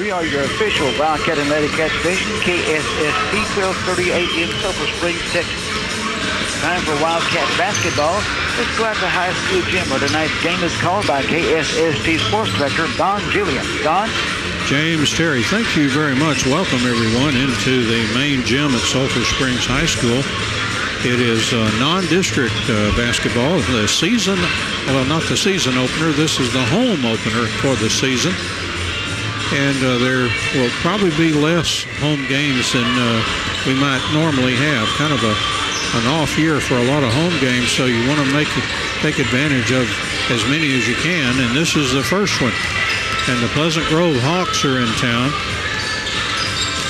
We are your official WildCat and LadyCat station, KSSP 1238 in Sulphur Springs, Texas. Time for WildCat basketball. Let's go out to high school gym where tonight's game is called by KSST Sports Director Don Julian. Don? James Terry, thank you very much. Welcome everyone into the main gym at Sulphur Springs High School. It is non-district basketball. The season, well, not the season opener. This is the home opener for the season. And there will probably be less home games than we might normally have. Kind of an off year for a lot of home games, so you want to take advantage of as many as you can. And this is the first one. And the Pleasant Grove Hawks are in town.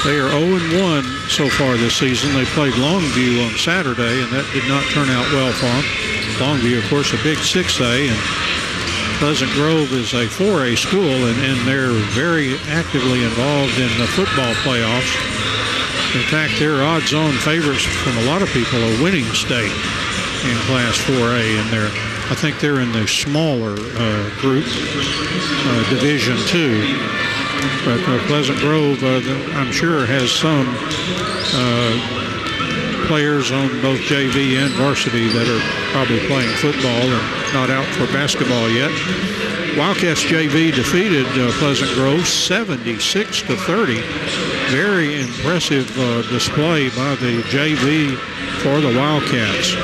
They are 0-1 so far this season. They played Longview on Saturday, and that did not turn out well for them. Longview, of course, a big 6A, and Pleasant Grove is a 4A school, and they're very actively involved in the football playoffs. In fact, they're odds-on favorites from a lot of people, a winning state in Class 4A, and I think they're in the smaller group, Division 2. But Pleasant Grove, I'm sure, has some players on both JV and varsity that are probably playing football and not out for basketball yet. Wildcats JV defeated Pleasant Grove 76-30. Very impressive display by the JV for the Wildcats,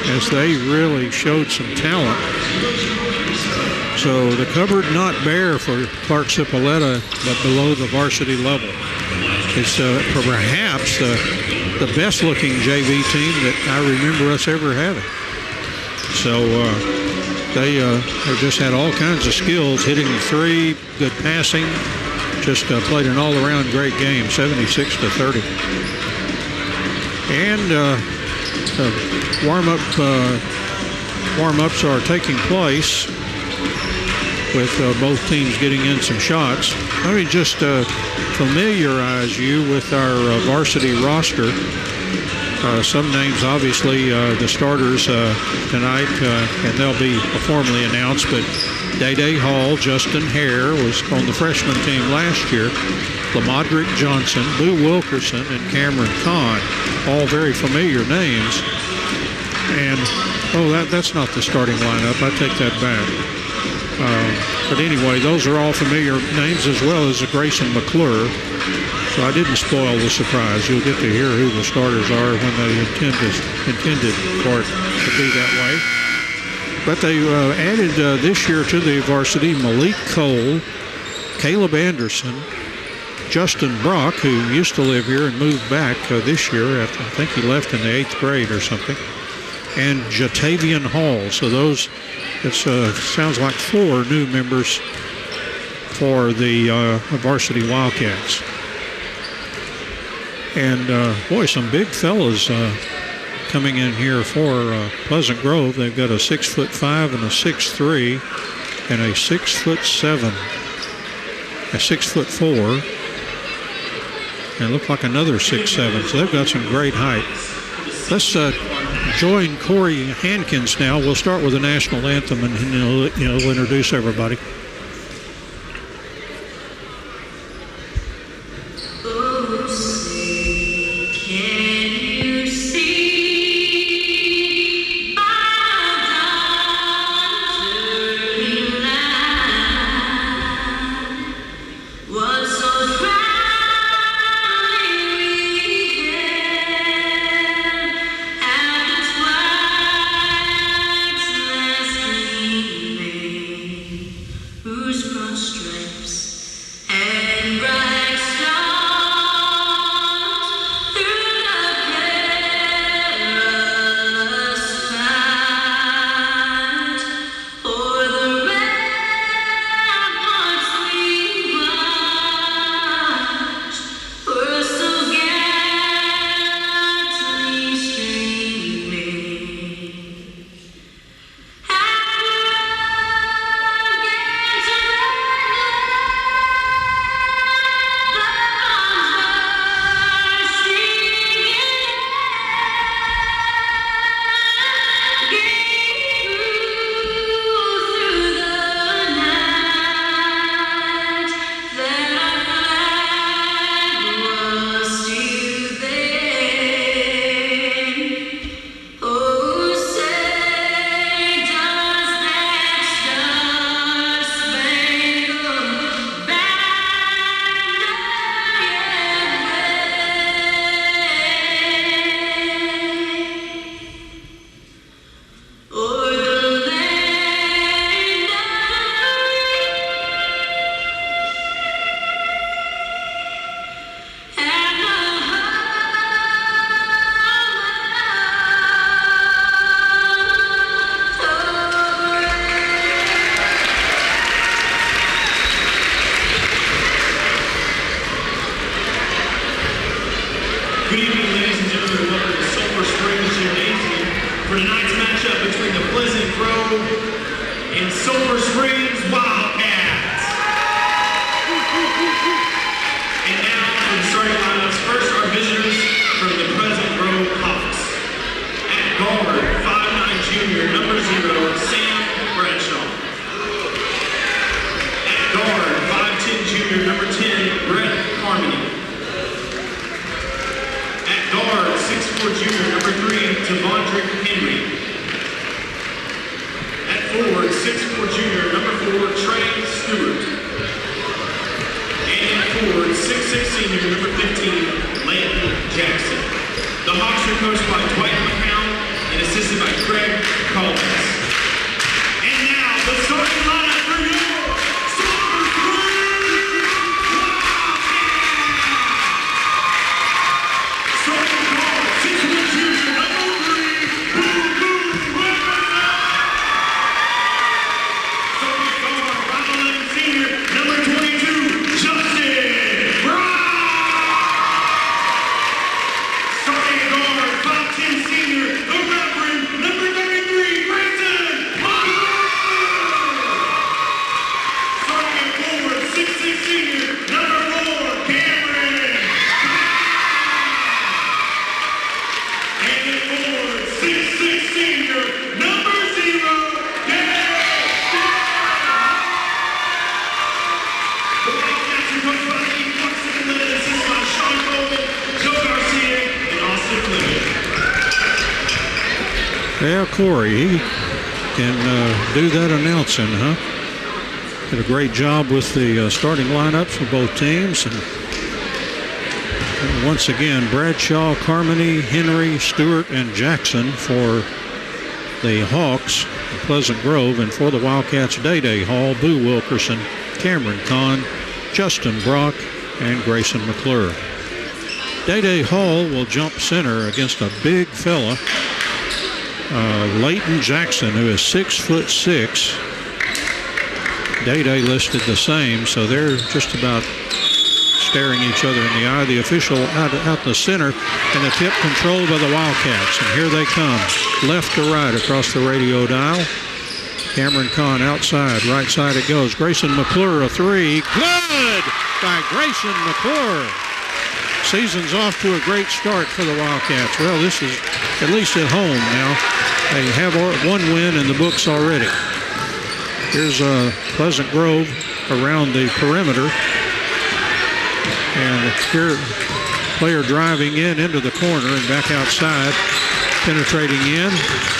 as they really showed some talent. So the cupboard not bare for Clark Cipolletta, but below the varsity level. It's perhaps the best-looking JV team that I remember us ever having. So they just had all kinds of skills, hitting the three, good passing, just played an all-around great game, 76-30. And warm-ups are taking place with both teams getting in some shots. Let me just familiarize you with our varsity roster. Some names, obviously, the starters tonight, and they'll be formally announced, but Day Hall, Justin Hare was on the freshman team last year, Lamadrick Johnson, Boo Wilkerson, and Cameron Kahn, all very familiar names. And, that's not the starting lineup. I take that back. But anyway, those are all familiar names, as well as Grayson McClure. So I didn't spoil the surprise. You'll get to hear who the starters are when they intended for it to be that way. But they added this year to the varsity Malik Cole, Caleb Anderson, Justin Brock, who used to live here and moved back this year. I think he left in the 8th grade or something. And Jatavian Hall. So those, it sounds like 4 new members for the varsity Wildcats. And, some big fellas coming in here for Pleasant Grove. They've got a 6'5" and a 6'3", and a 6'7", a 6'4", and look like another 6'7". So they've got some great height. Let's join Corey Hankins now. We'll start with the national anthem, and he'll introduce everybody. Good evening, ladies and gentlemen. Welcome to Sulphur Springs Gymnasium for tonight's matchup between the Pleasant Grove and Sulphur Springs WildCats. And now for the starting lineups. First, our visitors from the Pleasant Grove Hawks. At guard, 5'9" junior, number 0, Sam Bradshaw. At guard, 5'10" junior, number 10, Brett Harmony. Guard, 6'4" junior, number 3, Tavondrick Henry. At forward, 6'4" junior, number 4, Trey Stewart. And at forward, 6'6" senior, number 15, Landon Jackson. The Hawks are coached by Dwight McCown and assisted by Craig Collins. And now, the starting lineup for you. Yeah, Corey, he can do that announcing, huh? Did a great job with the starting lineups for both teams. And once again, Bradshaw, Carmody, Henry, Stewart, and Jackson for the Hawks, Pleasant Grove, and for the Wildcats, Day Hall, Boo Wilkerson, Cameron Kahn, Justin Brock, and Grayson McClure. Day Hall will jump center against a big fella, Leighton Jackson, who is 6'6". Day listed the same, so they're just about staring each other in the eye. The official out the center, and the tip controlled by the Wildcats. And here they come, left to right across the radio dial. Cameron Kahn outside, right side it goes. Grayson McClure, a 3. Good by Grayson McClure. Season's off to a great start for the Wildcats. Well, this is at least at home now. They have one win in the books already. Here's Pleasant Grove around the perimeter. And here, player driving into the corner and back outside, penetrating in.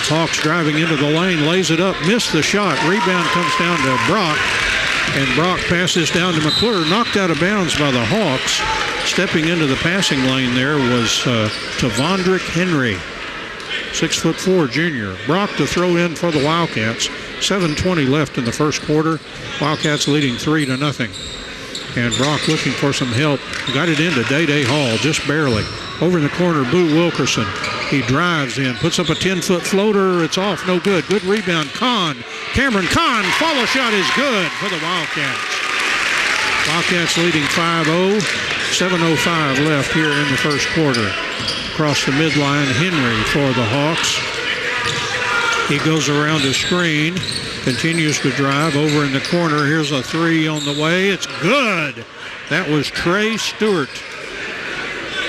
Hawks driving into the lane, lays it up, missed the shot. Rebound comes down to Brock, and Brock passes down to McClure, knocked out of bounds by the Hawks. Stepping into the passing lane there was Tavondrick Henry, 6'4" junior. Brock to throw in for the Wildcats. 7:20 left in the first quarter. Wildcats leading 3-0. And Brock looking for some help. Got it into Day Hall, just barely. Over in the corner, Boo Wilkerson. He drives in, puts up a 10-foot floater. It's off, no good. Good rebound, Cameron Kahn. Follow shot is good for the Wildcats. Wildcats leading 5-0. 7:05 left here in the first quarter. Across the midline, Henry for the Hawks. He goes around the screen, continues to drive over in the corner. Here's a 3 on the way. It's good. That was Trey Stewart.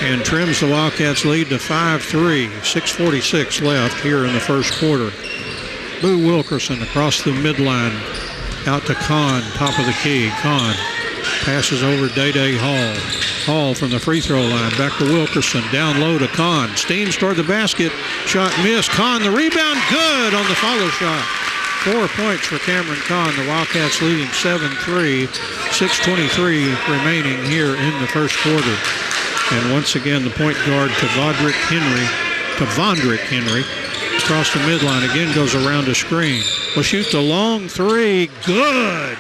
And trims the Wildcats lead to 5-3. 6:46 left here in the first quarter. Boo Wilkerson across the midline. Out to Kahn, top of the key. Kahn passes over Day Hall. Hall from the free throw line. Back to Wilkerson. Down low to Kahn. Steams toward the basket. Shot missed. Kahn, the rebound, good on the follow shot. 4 points for Cameron Kahn. The Wildcats leading 7-3. 6:23 remaining here in the first quarter. And once again, the point guard, Tavondrick Henry, across the midline. Again goes around the screen. Will shoot the long 3. Good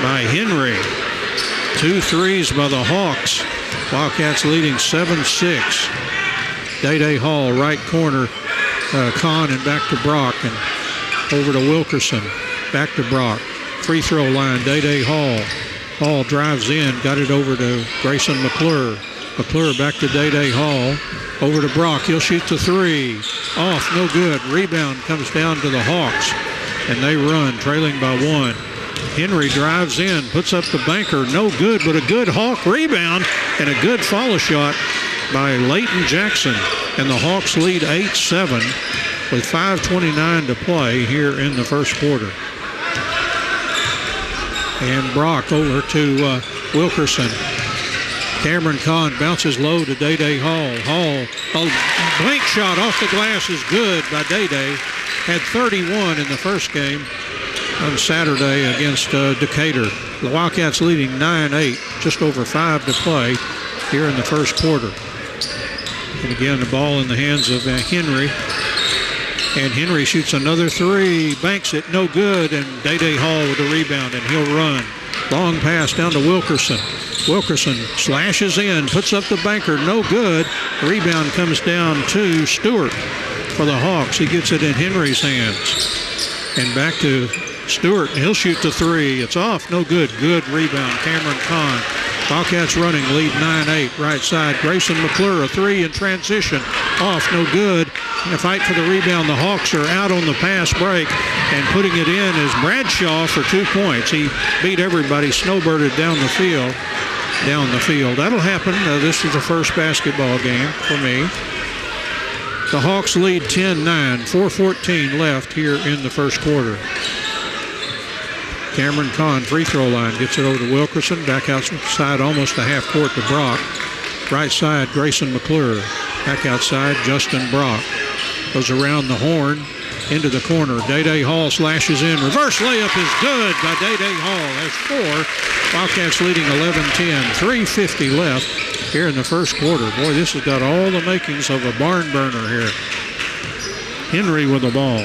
by Henry. 2 threes by the Hawks. Wildcats leading 7-6. Day Hall, right corner. Kahn and back to Brock. And over to Wilkerson. Back to Brock. Free throw line, Day Hall. Hall drives in, got it over to Grayson McClure. McClure back to Day Hall. Over to Brock. He'll shoot the three. Off, no good. Rebound comes down to the Hawks, and they run, trailing by 1. Henry drives in, puts up the banker. No good, but a good Hawk rebound and a good follow shot by Leighton Jackson. And the Hawks lead 8-7 with 5:29 to play here in the first quarter. And Brock over to Wilkerson. Cameron Kahn bounces low to Day Hall. Hall, a blank shot off the glass is good by Day. Had 31 in the first game on Saturday against Decatur. The Wildcats leading 9-8, just over 5 to play here in the first quarter. And again, the ball in the hands of Henry. And Henry shoots another three, banks it, no good, and Day Hall with the rebound, and he'll run. Long pass down to Wilkerson. Wilkerson slashes in, puts up the banker, no good. Rebound comes down to Stewart for the Hawks. He gets it in Henry's hands. And back to Stewart, and he'll shoot the three. It's off, no good. Good rebound, Cameron Kahn. Wildcats running, lead 9-8, right side. Grayson McClure, a three in transition. Off, no good. In a fight for the rebound, the Hawks are out on the pass break, and putting it in is Bradshaw for 2 points. He beat everybody, snowbirded down the field. That'll happen. This is the first basketball game for me. The Hawks lead 10-9, 4:14 left here in the first quarter. Cameron Kahn, free throw line, gets it over to Wilkerson. Back outside, almost a half court to Brock. Right side, Grayson McClure. Back outside, Justin Brock. Goes around the horn, into the corner. Day Hall slashes in. Reverse layup is good by Day Hall. That's 4. Wildcats leading 11-10. 3:50 left here in the first quarter. Boy, this has got all the makings of a barn burner here. Henry with the ball.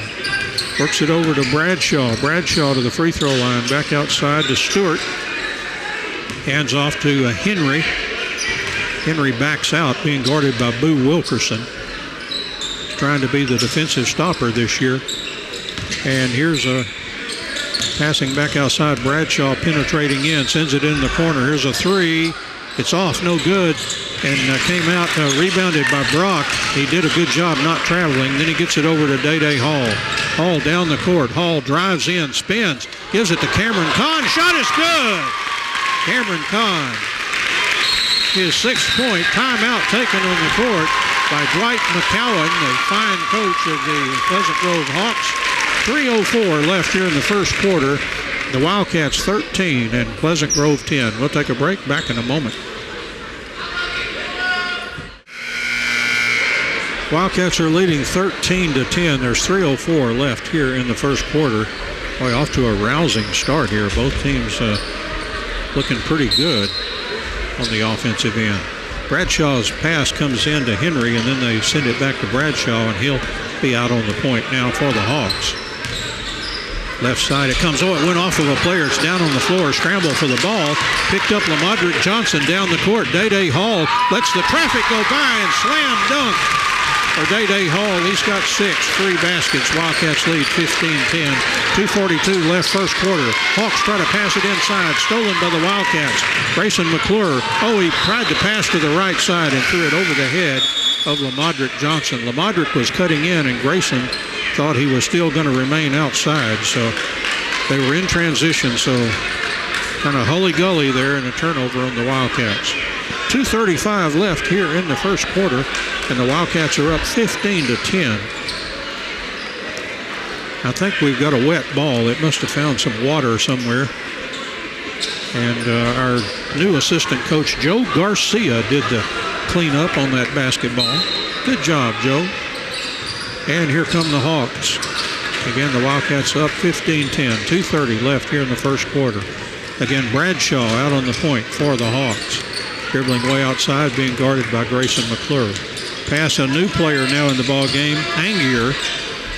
Works it over to Bradshaw. Bradshaw to the free throw line. Back outside to Stewart. Hands off to Henry. Henry backs out, being guarded by Boo Wilkerson. Trying to be the defensive stopper this year. And here's a passing back outside. Bradshaw penetrating in, sends it in the corner. Here's a three. It's off, no good. And came out rebounded by Brock. He did a good job not traveling. Then he gets it over to Day Hall. Hall down the court. Hall drives in, spins, gives it to Cameron Kahn. Shot is good. Cameron Kahn. His 6th point. Timeout taken on the court by Dwight McCowan, the fine coach of the Pleasant Grove Hawks. 3:04 left here in the first quarter. The Wildcats 13 and Pleasant Grove 10. We'll take a break. Back in a moment. Wildcats are leading 13-10. There's 3:04 left here in the first quarter. Boy, off to a rousing start here. Both teams looking pretty good on the offensive end. Bradshaw's pass comes in to Henry, and then they send it back to Bradshaw, and he'll be out on the point now for the Hawks. Left side it comes. Oh, it went off of a player. It's down on the floor. Scramble for the ball. Picked up LaModrick Johnson down the court. Day Hall lets the traffic go by and slam dunk for Day Hall. He's got 6, 3 baskets. Wildcats lead 15-10. 2:42 left first quarter. Hawks try to pass it inside. Stolen by the Wildcats. Grayson McClure. Oh, he tried to pass to the right side and threw it over the head of LaModrick Johnson. LaModrick was cutting in, and Grayson thought he was still going to remain outside. So they were in transition. So kind of hully-gully there, and a turnover on the Wildcats. 2:35 left here in the first quarter, and the Wildcats are up 15-10. I think we've got a wet ball. It must have found some water somewhere. And our new assistant coach, Joe Garcia, did the cleanup on that basketball. Good job, Joe. And here come the Hawks. Again, the Wildcats up 15-10. 2:30 left here in the first quarter. Again, Bradshaw out on the point for the Hawks. Dribbling way outside, being guarded by Grayson McClure. Pass a new player now in the ball game. Angier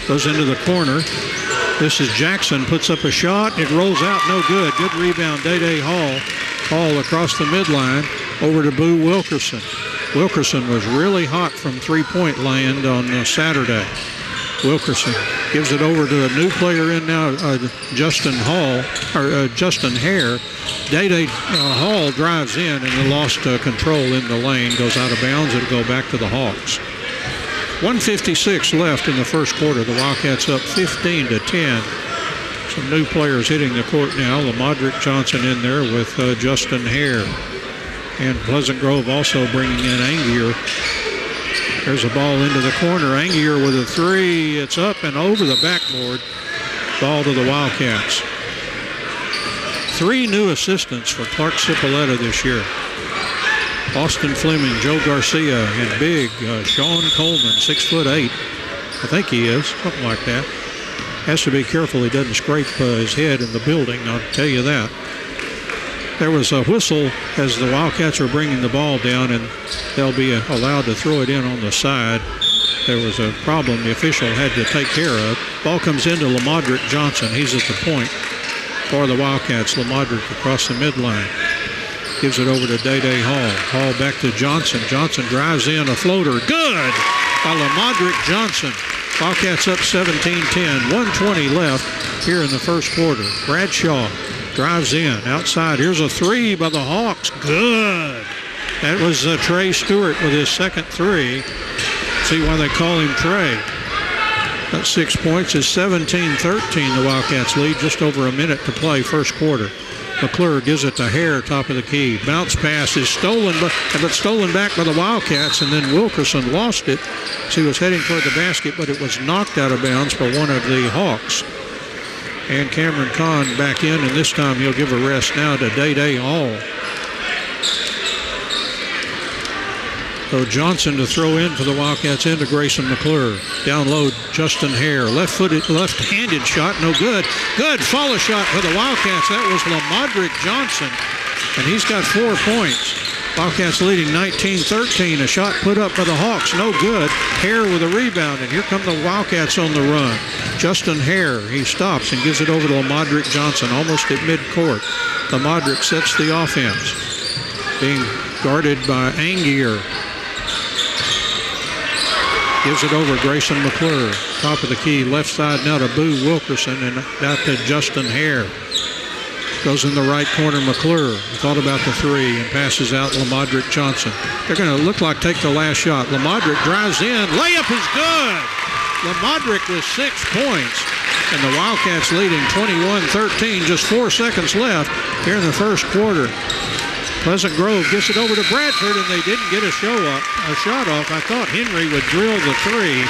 goes into the corner. This is Jackson, puts up a shot. It rolls out, no good. Good rebound, Day Hall. Hall across the midline over to Boo Wilkerson. Wilkerson was really hot from three-point land on Saturday. Wilkerson Gives it over to a new player in now, Justin Hare. Day-Day Hall drives in and lost control in the lane, goes out of bounds. It'll go back to the Hawks. 1:56 left in the first quarter. The Wildcats up 15-10. Some new players hitting the court now. Lamadrick Johnson in there with Justin Hare. And Pleasant Grove also bringing in Angier. There's a ball into the corner. Angier with a three. It's up and over the backboard. Ball to the Wildcats. 3 new assistants for Clark Cipoletta this year. Austin Fleming, Joe Garcia, and big Sean Coleman, 6'8". I think he is, something like that. Has to be careful he doesn't scrape his head in the building, I'll tell you that. There was a whistle as the Wildcats were bringing the ball down, and they'll be allowed to throw it in on the side. There was a problem the official had to take care of. Ball comes into Lamadrick Johnson. He's at the point for the Wildcats. Lamadrick across the midline. Gives it over to Day-Day Hall. Hall back to Johnson. Johnson drives in a floater. Good by Lamadrick Johnson. Wildcats up 17-10. 1:20 left here in the first quarter. Bradshaw drives in. Outside. Here's a three by the Hawks. Good. That was Trey Stewart with his second three. See why they call him Trey. That's 6 points. It's 17-13. The Wildcats lead. Just over a minute to play first quarter. McClure gives it to Hare, top of the key. Bounce pass is stolen, but stolen back by the Wildcats, and then Wilkerson lost it. So he was heading for the basket, but it was knocked out of bounds by one of the Hawks. And Cameron Kahn back in, and this time he'll give a rest now to Day-Day Hall. So Johnson to throw in for the Wildcats into Grayson McClure. Down low, Justin Hare. Left-handed shot, no good. Good follow shot for the Wildcats. That was Lamadrick Johnson, and he's got 4 points. Wildcats leading 19-13. A shot put up by the Hawks, no good. Hare with a rebound, and here come the Wildcats on the run. Justin Hare, he stops and gives it over to Lamadrick Johnson, almost at midcourt. Lamadrick sets the offense, being guarded by Angier. Gives it over Grayson McClure. Top of the key, left side now to Boo Wilkerson, and out to Justin Hare. Goes in the right corner, McClure. Thought about the three and passes out Lamadrick Johnson. They're going to look like take the last shot. Lamadrick drives in. Layup is good. Lamadrick with 6 points. And the Wildcats leading 21-13. Just 4 seconds left here in the first quarter. Pleasant Grove gets it over to Bradford, and they didn't get a shot off. I thought Henry would drill the three,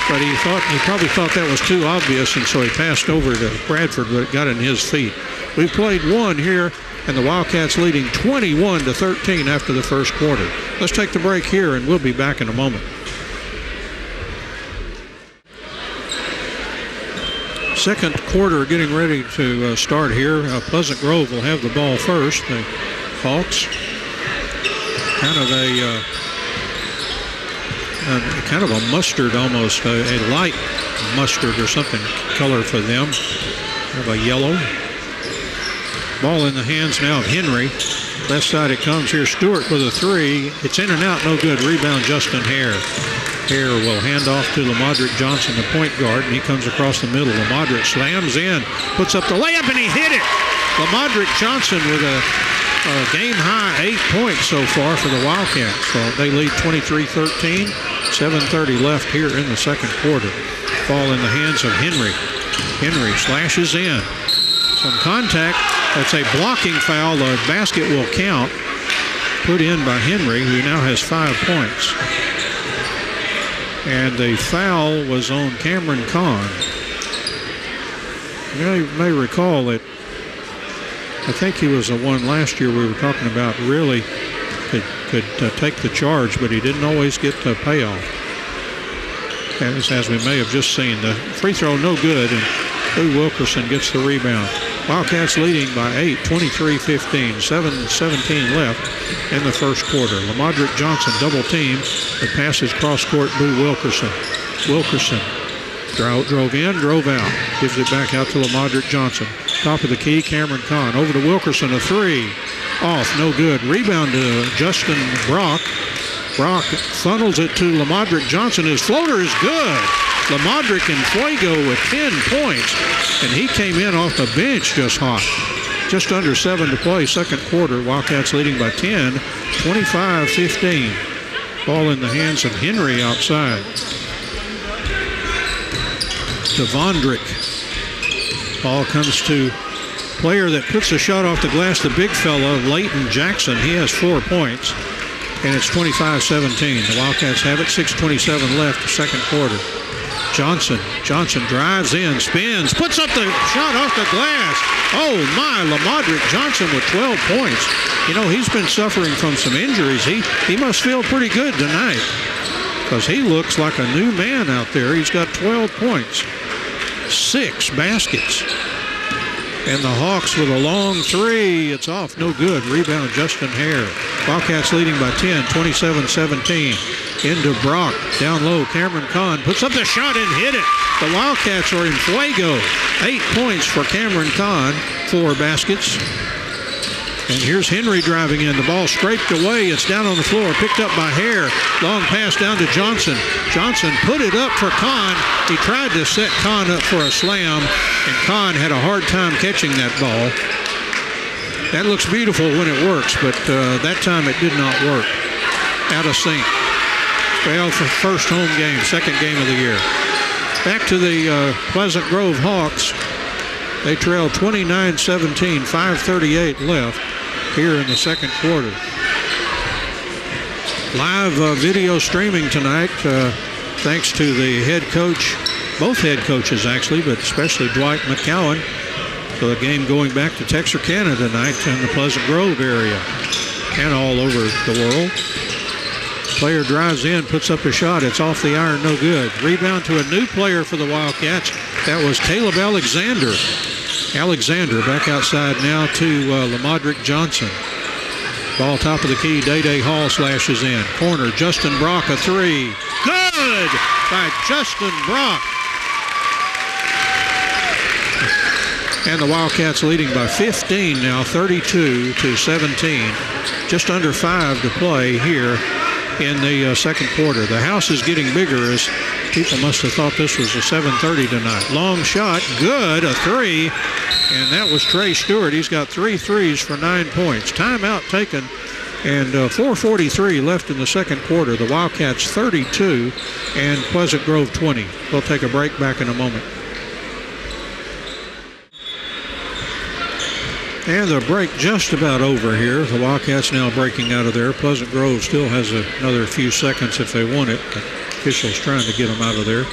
but he probably thought that was too obvious, and so he passed over to Bradford, but it got in his feet. We've played one here, and the Wildcats leading 21-13 after the first quarter. Let's take the break here, and we'll be back in a moment. Second quarter getting ready to start here. Pleasant Grove will have the ball first. The Hawks, kind of a mustard almost, a light mustard or something color for them. Kind of a yellow. Ball in the hands now of Henry. Left side it comes here. Stewart with a three. It's in and out, no good. Rebound Justin Hare. Hare will hand off to Lamadrick Johnson, the point guard, and he comes across the middle. Lamadrick slams in, puts up the layup, and he hit it. Lamadrick Johnson with a game-high 8 points so far for the Wildcats. So they lead 23-13. 7:30 left here in the second quarter. Ball in the hands of Henry. Henry slashes in. Some contact. That's a blocking foul. The basket will count. Put in by Henry, who now has 5 points. And the foul was on Cameron Kahn. You may recall that I think he was the one last year we were talking about really could take the charge, but he didn't always get the payoff. As we may have just seen. The free throw no good, and Boo Wilkerson gets the rebound. Wildcats leading by 8, 23-15, 7:17 left in the first quarter. Lamadrick Johnson double team. The pass is cross court. Boo Wilkerson. Wilkerson drove in, drove out. Gives it back out to Lamadrick Johnson. Top of the key, Cameron Kahn. Over to Wilkerson, a three. Off, no good. Rebound to Justin Brock. Brock funnels it to Lamadrick Johnson. His floater is good. Lamadric and Fuego with 10 points, and he came in off the bench just hot. Just under 7 to play, second quarter. Wildcats leading by 10, 25-15. Ball in the hands of Henry outside. To Vondrick. Ball comes to player that puts a shot off the glass, the big fella, Leighton Jackson. He has 4 points, and it's 25-17. The Wildcats have it, 6:27 left, second quarter. Johnson drives in, spins, puts up the shot off the glass. Oh my, Lamadric Johnson with 12 points. You know, he's been suffering from some injuries. He must feel pretty good tonight because he looks like a new man out there. He's got 12 points, 6 baskets. And the Hawks with a long three. It's off, no good. Rebound, Justin Hare. Wildcats leading by 10, 27-17. Into Brock, down low. Cameron Kahn puts up the shot and hit it. The Wildcats are in fuego. 8 points for Cameron Kahn, 4 baskets. And here's Henry driving in. The ball scraped away. It's down on the floor, picked up by Hare. Long pass down to Johnson. Johnson put it up for Kahn. He tried to set Kahn up for a slam, and Kahn had a hard time catching that ball. That looks beautiful when it works, but that time it did not work. Out of sync. Well, for first home game, second game of the year. Back to the Pleasant Grove Hawks. They trail 29-17, 5:38 left here in the second quarter. Live video streaming tonight, thanks to the head coach, both head coaches actually, but especially Dwight McCowan. So the game going back to Texarkana tonight in the Pleasant Grove area and all over the world. Player drives in, puts up a shot. It's off the iron, no good. Rebound to a new player for the Wildcats. That was Caleb Alexander. Alexander back outside now to Lamadric Johnson. Ball top of the key. Day Hall slashes in. Corner, Justin Brock, a three. Good by Justin Brock. And the Wildcats leading by 15 now, 32-17. Just under 5 to play here in the second quarter. The house is getting bigger as people must have thought this was a 7:30 tonight. Long shot, good, a three, and that was Trey Stewart. He's got 3 threes for 9 points. Timeout taken, and 4:43 left in the second quarter. The Wildcats 32 and Pleasant Grove 20. We'll take a break, back in a moment. And the break just about over here. The Wildcats now breaking out of there. Pleasant Grove still has another few seconds if they want it. The officials trying to get them out of there.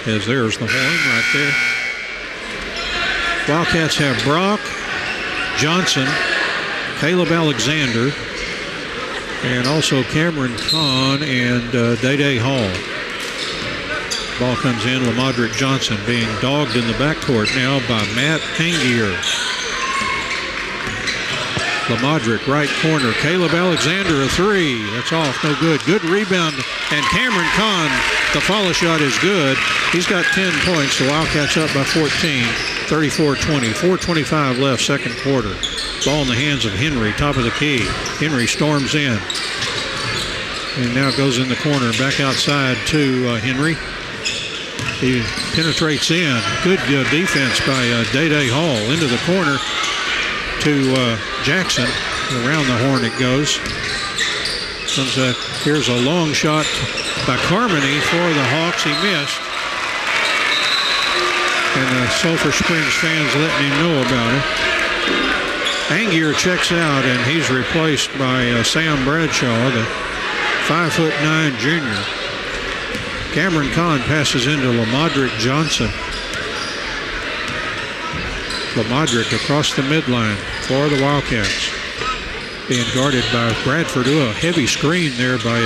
As there's the horn right there. Wildcats have Brock, Johnson, Caleb Alexander, and also Cameron Kahn and Day Hall. Ball comes in. Lamadric Johnson being dogged in the backcourt now by Matt Angier. Lamadric, right corner. Caleb Alexander, a three. That's off, no good. Good rebound. And Cameron Kahn, the follow shot is good. He's got 10 points. The Wildcats up by 14, 34-20. 4:25 left, second quarter. Ball in the hands of Henry, top of the key. Henry storms in. And now goes in the corner. Back outside to Henry. He penetrates in. Good defense by Day Hall. Into the corner to Jackson. Around the horn it goes. Here's a long shot by Carmody for the Hawks. He missed. And the Sulphur Springs fans letting him know about it. Angier checks out, and he's replaced by Sam Bradshaw, the 5'9" junior. Cameron Kahn passes into Lamadric Johnson. Lamadric across the midline for the Wildcats. Being guarded by Bradford. A heavy screen there by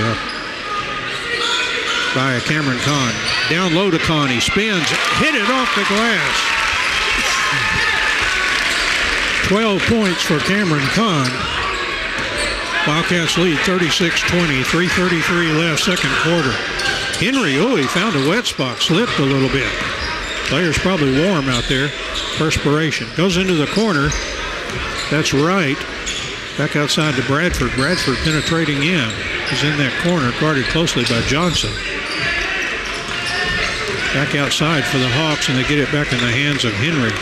Cameron Kahn. Down low to Kahn. He spins. Hit it off the glass. 12 points for Cameron Kahn. Wildcats lead 36-20. 3:33 left, second quarter. Henry, he found a wet spot. Slipped a little bit. Player's probably warm out there. Perspiration. Goes into the corner. That's right. Back outside to Bradford. Bradford penetrating in. He's in that corner, guarded closely by Johnson. Back outside for the Hawks, and they get it back in the hands of Henry.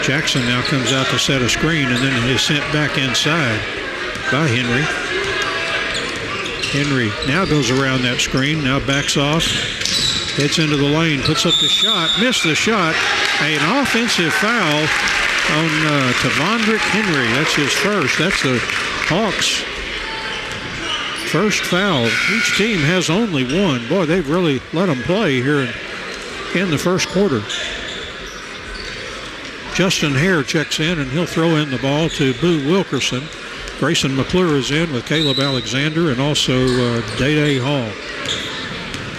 Jackson now comes out to set a screen, and then is sent back inside by Henry. Henry now goes around that screen, now backs off, heads into the lane, puts up the shot, missed the shot. An offensive foul on Tavondrick Henry. That's his first. That's the Hawks' first foul. Each team has only one. Boy, they've really let them play here in the first quarter. Justin Hare checks in, and he'll throw in the ball to Boo Wilkerson. Grayson McClure is in with Caleb Alexander and also Day Hall.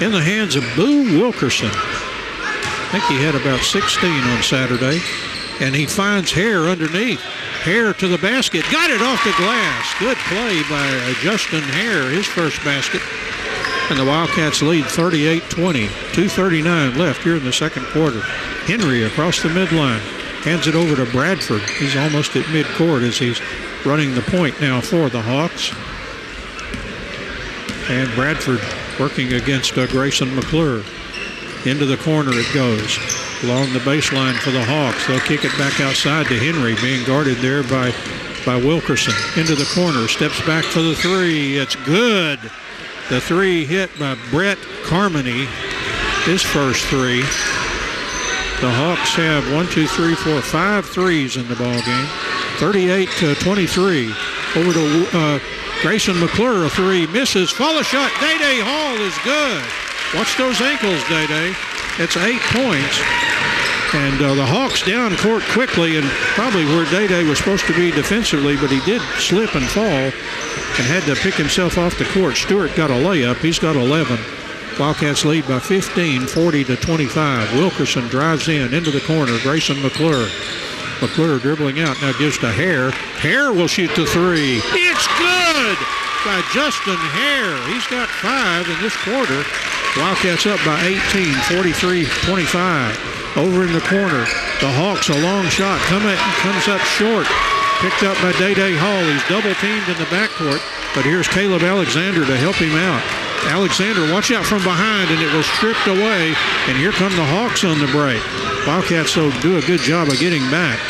In the hands of Boo Wilkerson. I think he had about 16 on Saturday. And he finds Hare underneath. Hare to the basket. Got it off the glass. Good play by Justin Hare, his first basket. And the Wildcats lead 38-20. 2:39 left here in the second quarter. Henry across the midline. Hands it over to Bradford. He's almost at midcourt as he's running the point now for the Hawks. And Bradford working against Grayson McClure. Into the corner it goes. Along the baseline for the Hawks. They'll kick it back outside to Henry, being guarded there by Wilkerson. Into the corner. Steps back for the three. It's good. The three hit by Brett Carmody. His first three. The Hawks have 5 threes in the ball game. 38-23. Over to Grayson McClure, a three. Misses. Follow shot. Day Hall is good. Watch those ankles, Day. It's 8 points. And the Hawks down court quickly, and probably where Day was supposed to be defensively, but he did slip and fall and had to pick himself off the court. Stewart got a layup. He's got 11. Wildcats lead by 15, 40-25. Wilkerson drives into the corner. Grayson McClure. McClure dribbling out, now gives to Hare. Hare will shoot the three. It's good by Justin Hare. He's got 5 in this quarter. Wildcats up by 18, 43-25. Over in the corner, the Hawks, a long shot, comes up short. Picked up by Day Hall. He's double teamed in the backcourt, but here's Caleb Alexander to help him out. Alexander, watch out from behind, and it was stripped away, and here come the Hawks on the break. Wildcats, though, do a good job of getting back.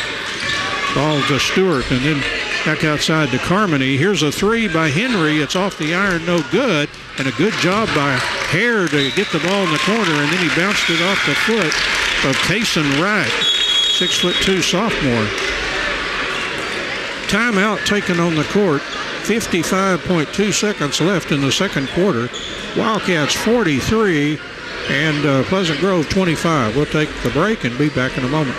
Ball to Stewart, and then back outside to Carmody. Here's a three by Henry. It's off the iron, no good, and a good job by Hare to get the ball in the corner, and then he bounced it off the foot of Kason Wright, 6'2" sophomore. Timeout taken on the court. 55.2 seconds left in the second quarter. Wildcats 43 and Pleasant Grove 25. We'll take the break and be back in a moment.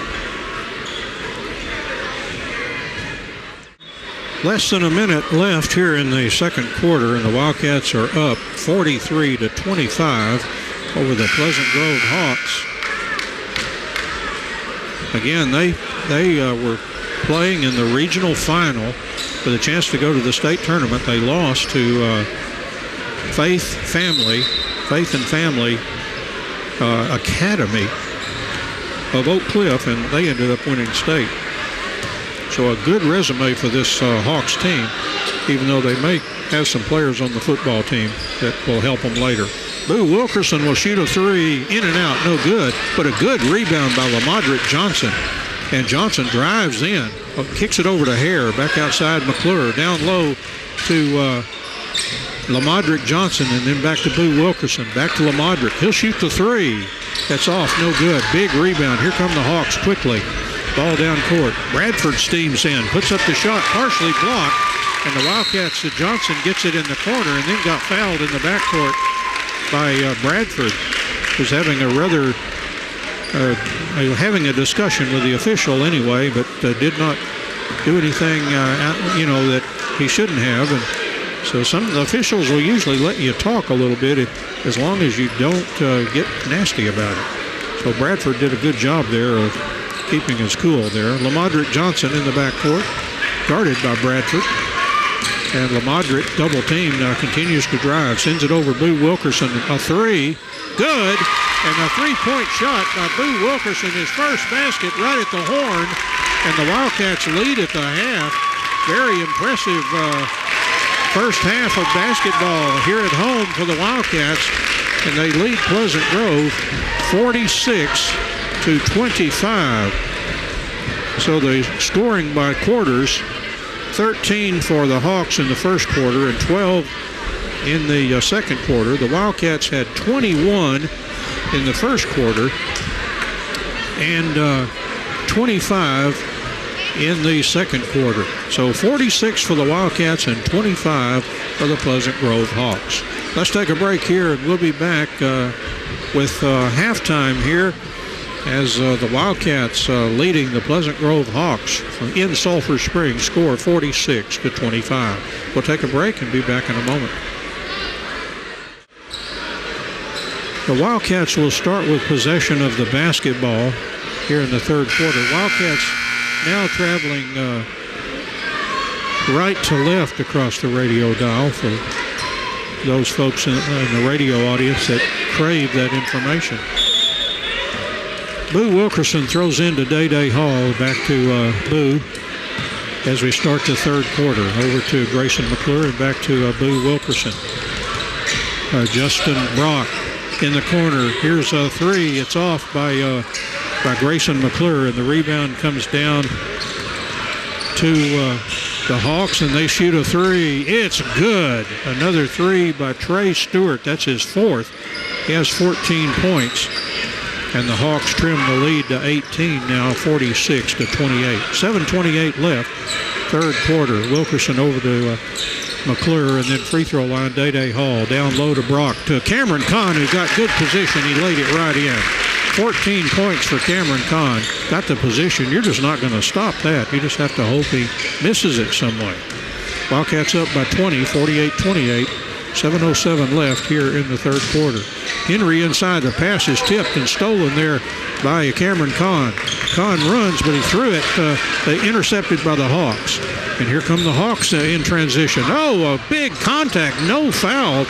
Less than a minute left here in the second quarter, and the Wildcats are up 43-25 over the Pleasant Grove Hawks. Again, they were playing in the regional final with a chance to go to the state tournament. They lost to Faith and Family Academy of Oak Cliff, and they ended up winning state. So a good resume for this Hawks team, even though they may have some players on the football team that will help them later. Boo Wilkerson will shoot a three, in and out, no good, but a good rebound by Lamodrick Johnson. And Johnson drives in, kicks it over to Hare, back outside McClure, down low to Lamodrick Johnson, and then back to Boo Wilkerson, back to Lamodrick. He'll shoot the three. That's off, no good. Big rebound. Here come the Hawks quickly. Ball down court. Bradford steams in, puts up the shot, partially blocked, and the Wildcats, Johnson gets it in the corner and then got fouled in the backcourt by Bradford, who's having a rather having a discussion with the official anyway, but did not do anything, that he shouldn't have. And so some of the officials will usually let you talk a little bit as long as you don't get nasty about it. So Bradford did a good job there of keeping his cool there. Lamodrick Johnson in the backcourt, guarded by Bradford. And Lamodrick, double team, now continues to drive. Sends it over Boo Wilkerson. A three. Good. And a three-point shot by Boo Wilkerson. His first basket right at the horn. And the Wildcats lead at the half. Very impressive first half of basketball here at home for the Wildcats. and they lead Pleasant Grove 46-25. So the scoring by quarters, 13 for the Hawks in the first quarter and 12 in the second quarter. The Wildcats had 21 in the first quarter and 25 in the second quarter. So 46 for the Wildcats and 25 for the Pleasant Grove Hawks. Let's take a break here, and we'll be back with halftime here as the Wildcats leading the Pleasant Grove Hawks in Sulphur Springs, score 46-25. We'll take a break and be back in a moment. The Wildcats will start with possession of the basketball here in the third quarter. Wildcats now traveling right to left across the radio dial for those folks in the radio audience that crave that information. Boo Wilkerson throws into Day Hall. Back to Boo as we start the third quarter. Over to Grayson McClure and back to Boo Wilkerson. Justin Brock in the corner. Here's a three. It's off by Grayson McClure, and the rebound comes down to the Hawks, and they shoot a three. It's good. Another three by Trey Stewart. That's his fourth. He has 14 points, and the Hawks trim the lead to 18 now, 46-28. 7:28 left, third quarter. Wilkerson over to McClure, and then free throw line, Day Hall. Down low to Brock, to Cameron Kahn, who got good position. He laid it right in. 14 points for Cameron Kahn. Got the position. You're just not going to stop that. You just have to hope he misses it some way. Wildcats up by 20, 48-28. 7:07 left here in the third quarter. Henry inside. The pass is tipped and stolen there by Cameron Kahn. Kahn runs, but he threw it. They intercepted by the Hawks. And here come the Hawks in transition. Oh, a big contact. No foul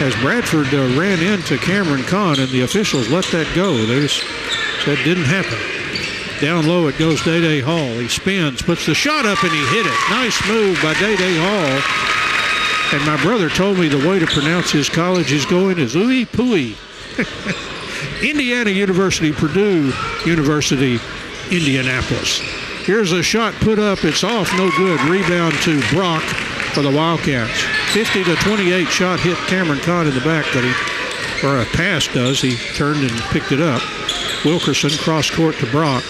as Bradford ran into Cameron Kahn, and the officials let that go. They just said it didn't happen. Down low it goes Day Hall. He spins, puts the shot up, and he hit it. Nice move by Day Hall. And my brother told me the way to pronounce his college is going is Ooey Pooey. Indiana University, Purdue University, Indianapolis. Here's a shot put up. It's off, no good. Rebound to Brock for the Wildcats. 50-28 shot hit Cameron Kahn in the back, but a pass does. He turned and picked it up. Wilkerson cross court to Brock.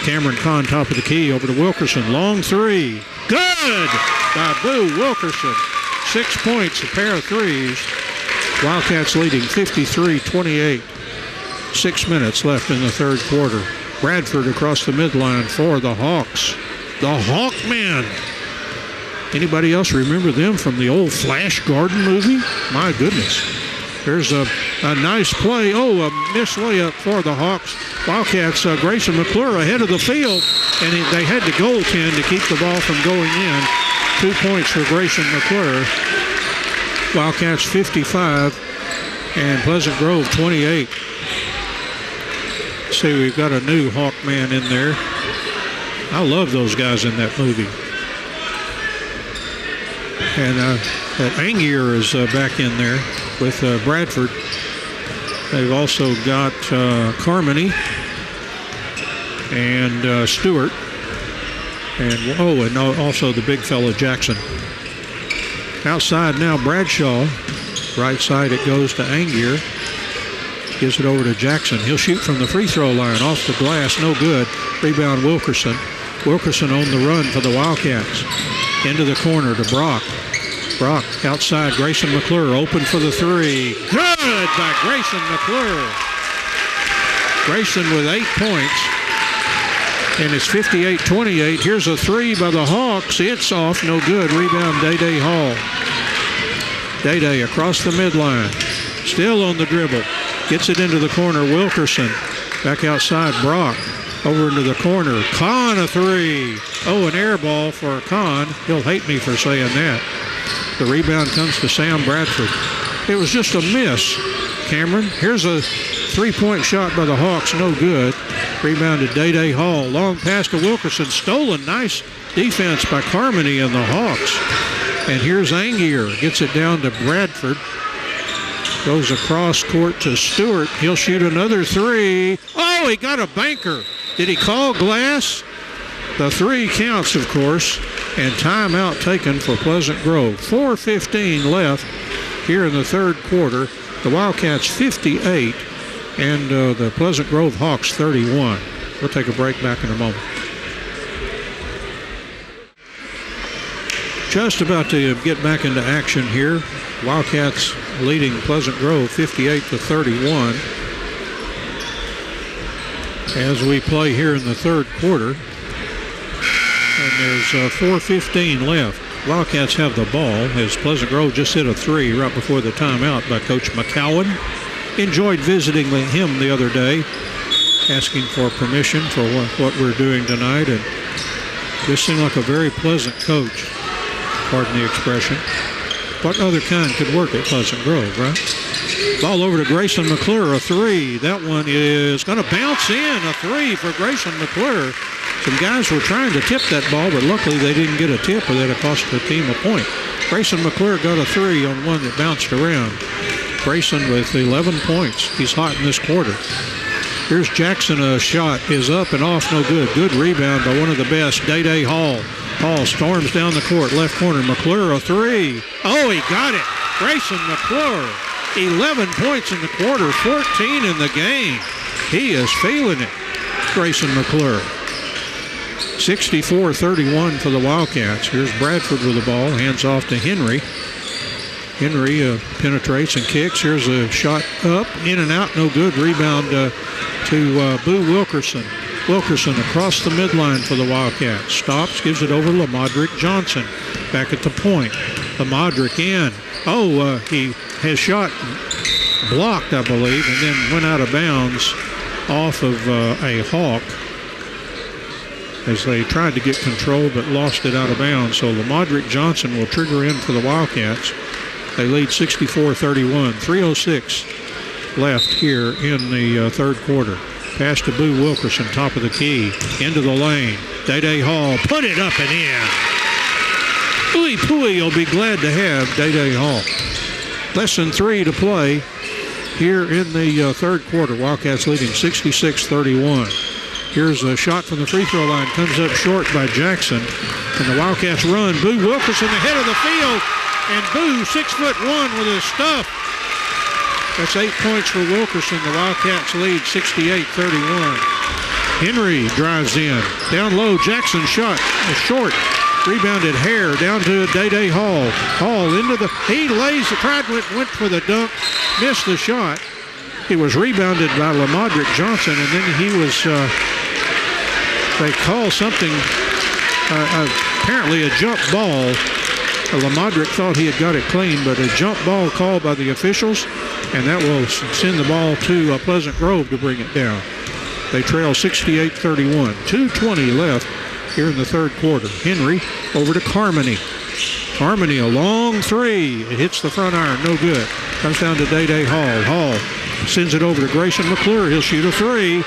Cameron Kahn top of the key over to Wilkerson. Long three. Good by Boo Wilkerson. 6 points, a pair of threes. Wildcats leading 53-28. 6 minutes left in the third quarter. Bradford across the midline for the Hawks. The Hawkmen. Anybody else remember them from the old Flash Garden movie? My goodness. There's a nice play. Oh, a missed layup for the Hawks. Wildcats, Grayson McClure ahead of the field, and they had to goaltend to keep the ball from going in. 2 points for Grayson McClure. Wildcats 55 and Pleasant Grove 28. See, we've got a new Hawkman in there. I love those guys in that movie. And that Angier is back in there with Bradford. They've also got Carmody and Stewart. And also the big fellow Jackson. Outside now, Bradshaw. Right side it goes to Angier. Gives it over to Jackson. He'll shoot from the free throw line off the glass. No good. Rebound Wilkerson. Wilkerson on the run for the Wildcats. Into the corner to Brock. Brock outside. Grayson McClure open for the three. Good by Grayson McClure. Grayson with 8 points. And it's 58-28. Here's a three by the Hawks. It's off. No good. Rebound Day Hall. Day across the midline. Still on the dribble. Gets it into the corner. Wilkerson. Back outside. Brock. Over into the corner. Kahn a three. Oh, an air ball for Kahn. He'll hate me for saying that. The rebound comes to Sam Bradford. It was just a miss, Cameron. Here's a three-point shot by the Hawks. No good. Rebounded Day Hall. Long pass to Wilkerson. Stolen. Nice defense by Carmody and the Hawks. And here's Angier. Gets it down to Bradford. Goes across court to Stewart. He'll shoot another three. Oh, he got a banker. Did he call glass? The three counts, of course, and timeout taken for Pleasant Grove. 4:15 left here in the third quarter. The Wildcats 58 and the Pleasant Grove Hawks 31. We'll take a break, back in a moment. Just about to get back into action here. Wildcats leading Pleasant Grove 58-31 as we play here in the third quarter. And there's 4:15 left. Wildcats have the ball as Pleasant Grove just hit a three right before the timeout by Coach McCowan. Enjoyed visiting him the other day, asking for permission for what we're doing tonight, and this seemed like a very pleasant coach, pardon the expression. What other kind could work at Pleasant Grove, right? Ball over to Grayson McClure, a three. That one is going to bounce in, a three for Grayson McClure. Some guys were trying to tip that ball, but luckily they didn't get a tip, or that'd have cost the team a point. Grayson McClure got a three on one that bounced around. Grayson with 11 points. He's hot in this quarter. Here's Jackson. A shot is up and off, no good. Good rebound by one of the best, Day Hall. Hall storms down the court, left corner. McClure, a three. Oh, he got it. Grayson McClure, 11 points in the quarter, 14 in the game. He is feeling it, Grayson McClure. 64-31 for the Wildcats. Here's Bradford with the ball, hands off to Henry. Henry penetrates and kicks. Here's a shot up, in and out, no good. Rebound to Boo Wilkerson. Wilkerson across the midline for the Wildcats. Stops, gives it over Lamadrick Johnson. Back at the point. Lamadrick in. Oh, he has shot blocked, I believe, and then went out of bounds off of a Hawk as they tried to get control but lost it out of bounds. So Lamadrick Johnson will trigger in for the Wildcats. They lead 64-31. 3:06 left here in the third quarter. Pass to Boo Wilkerson, top of the key, into the lane. Day Hall, put it up and in. Ooey Pooey will be glad to have Day Hall. Less than 3 to play here in the third quarter. Wildcats leading 66-31. Here's a shot from the free throw line, comes up short by Jackson. And the Wildcats run. Boo Wilkerson ahead of the field. And Boo, 6'1" with his stuff. That's 8 points for Wilkerson. The Wildcats lead 68-31. Henry drives in. Down low, Jackson shot is short. Rebounded Hare down to Day Hall. Hall into the, he lays, went for the dunk, missed the shot. He was rebounded by Lamadrick Johnson, and then he was, they call something, apparently a jump ball. Lamadrick thought he had got it clean, but a jump ball called by the officials, and that will send the ball to Pleasant Grove to bring it down. They trail 68-31. 2:20 left here in the third quarter. Henry over to Carmody. Carmody, a long three. It hits the front iron, no good. Comes down to Day Hall. Hall sends it over to Grayson McClure. He'll shoot a three.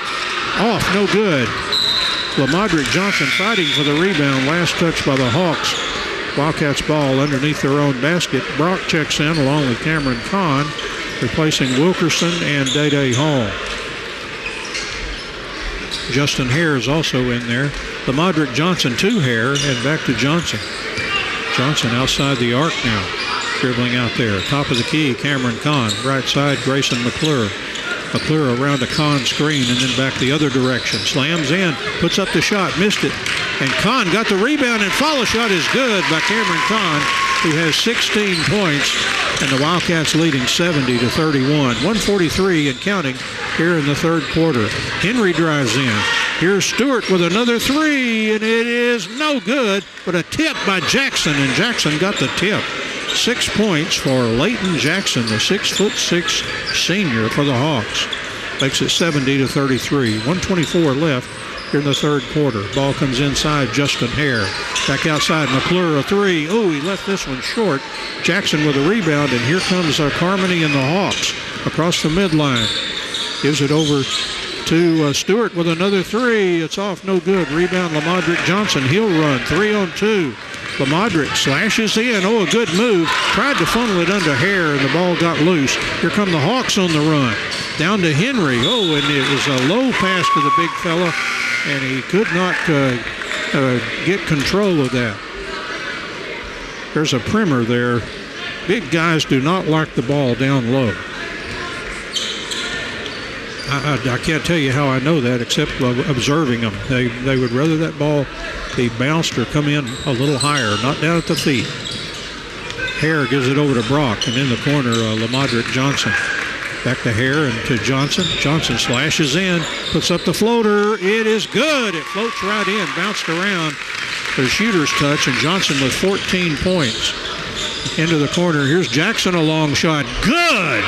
Off, no good. Lamadrick Johnson fighting for the rebound. Last touch by the Hawks. Wildcats ball underneath their own basket. Brock checks in along with Cameron Kahn, replacing Wilkerson and Day Hall. Justin Hare is also in there. Lamadrick Johnson to Hare and back to Johnson. Johnson outside the arc now, dribbling out there. Top of the key, Cameron Kahn. Right side, Grayson McClure. McClure around a Kahn screen and then back the other direction. Slams in, puts up the shot, missed it. And Kahn got the rebound, and follow shot is good by Cameron Kahn, who has 16 points, and the Wildcats leading 70-31. 1:43 and counting here in the third quarter. Henry drives in. Here's Stewart with another three, and it is no good, but a tip by Jackson, and Jackson got the tip. 6 points for Leighton Jackson, the 6'6" senior for the Hawks. Makes it 70-33. 1:24 left here in the third quarter. Ball comes inside, Justin Hare. Back outside, McClure, a three. Oh, he left this one short. Jackson with a rebound, and here comes Carmody and the Hawks across the midline. Gives it over to Stewart with another three. It's off, no good. Rebound, Lamadrick Johnson. He'll run. 3-on-2. LaModric slashes in. Oh, a good move. Tried to funnel it under Hare, and the ball got loose. Here come the Hawks on the run. Down to Henry. Oh, and it was a low pass to the big fella, and he could not get control of that. There's a primer there. Big guys do not like the ball down low. I can't tell you how I know that except observing them. They would rather that ball be bounced or come in a little higher, not down at the feet. Hare gives it over to Brock, and in the corner, LaModric Johnson. Back to Hare and to Johnson. Johnson slashes in, puts up the floater. It is good. It floats right in, bounced around. The shooter's touch, and Johnson with 14 points. Into the corner. Here's Jackson, a long shot. Good!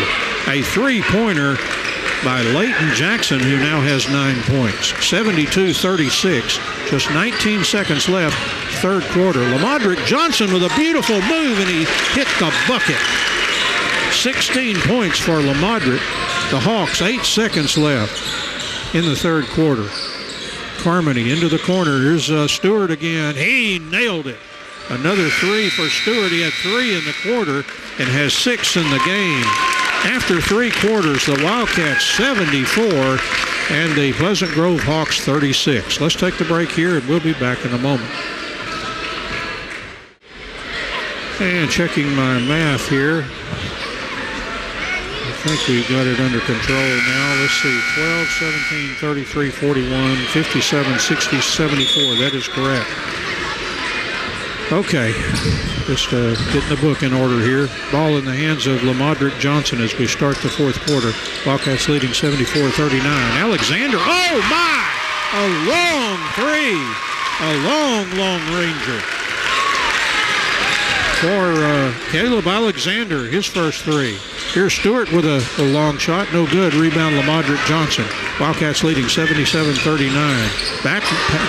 A three-pointer by Leighton Jackson, who now has 9 points. 72-36. Just 19 seconds left, third quarter. LaModric Johnson with a beautiful move, and he hit the bucket. 16 points for LaModric. The Hawks, 8 seconds left in the third quarter. Carmody into the corner. Here's Stewart again. He nailed it. Another three for Stewart. He had 3 in the quarter and has 6 in the game. After 3 quarters, the Wildcats 74 and the Pleasant Grove Hawks 36. Let's take the break here, and we'll be back in a moment. And checking my math here. I think we've got it under control now. Let's see, 12, 17, 33, 41, 57, 60, 74. That is correct. Okay, just getting the book in order here. Ball in the hands of LaModric Johnson as we start the fourth quarter. Wildcats leading 74-39. Alexander, oh my! A long three. A long ranger. For Caleb Alexander, his first three. Here's Stewart with a long shot. No good. Rebound LaModric Johnson. Wildcats leading 77-39. Back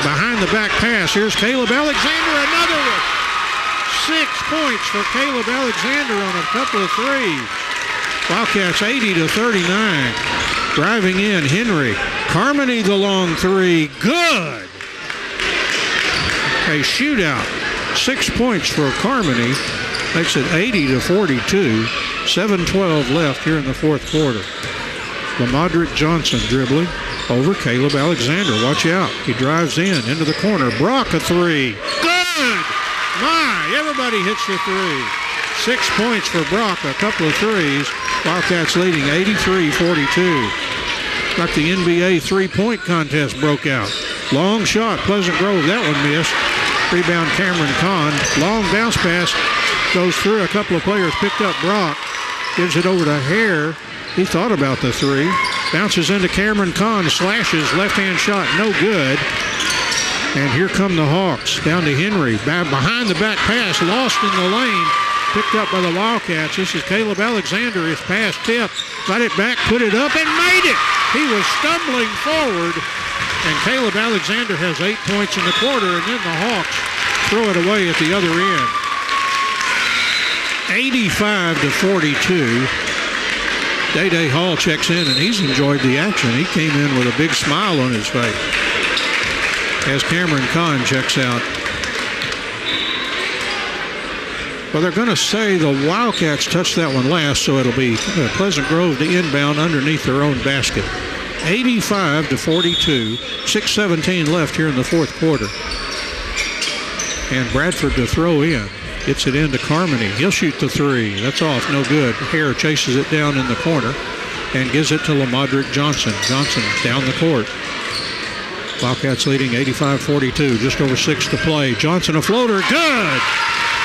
behind the back pass. Here's Caleb Alexander. Another one. 6 points for Caleb Alexander on a couple of threes. Wildcats 80-39. Driving in Henry. Carmody the long three. Good. A shootout. 6 points for Carmody. Makes it 80-42. 7:12 left here in the fourth quarter. LaModric Johnson dribbling over Caleb Alexander. Watch out. He drives into the corner. Brock a three. Good! My, everybody hits the three. 6 points for Brock, a couple of threes. Wildcats leading 83-42. Like the NBA three-point contest broke out. Long shot, Pleasant Grove. That one missed. Rebound Cameron Kahn. Long bounce pass. Goes through a couple of players. Picked up Brock. Gives it over to Hare. He thought about the three. Bounces into Cameron Kahn. Slashes. Left-hand shot. No good. And here come the Hawks. Down to Henry. Behind the back pass. Lost in the lane. Picked up by the Wildcats. This is Caleb Alexander. His pass tipped. Got it back. Put it up and made it. He was stumbling forward. And Caleb Alexander has 8 points in the quarter. And then the Hawks throw it away at the other end. 85-42. Day Hall checks in, and he's enjoyed the action. He came in with a big smile on his face as Cameron Kahn checks out. Well, they're going to say the Wildcats touched that one last, so it'll be Pleasant Grove to inbound underneath their own basket. 85-42. 6:17 left here in the fourth quarter. And Bradford to throw in. Gets it into Carmody. He'll shoot the three. That's off. No good. Hare chases it down in the corner and gives it to LaModric Johnson. Johnson down the court. Wildcats leading 85-42. Just over 6 to play. Johnson a floater. Good!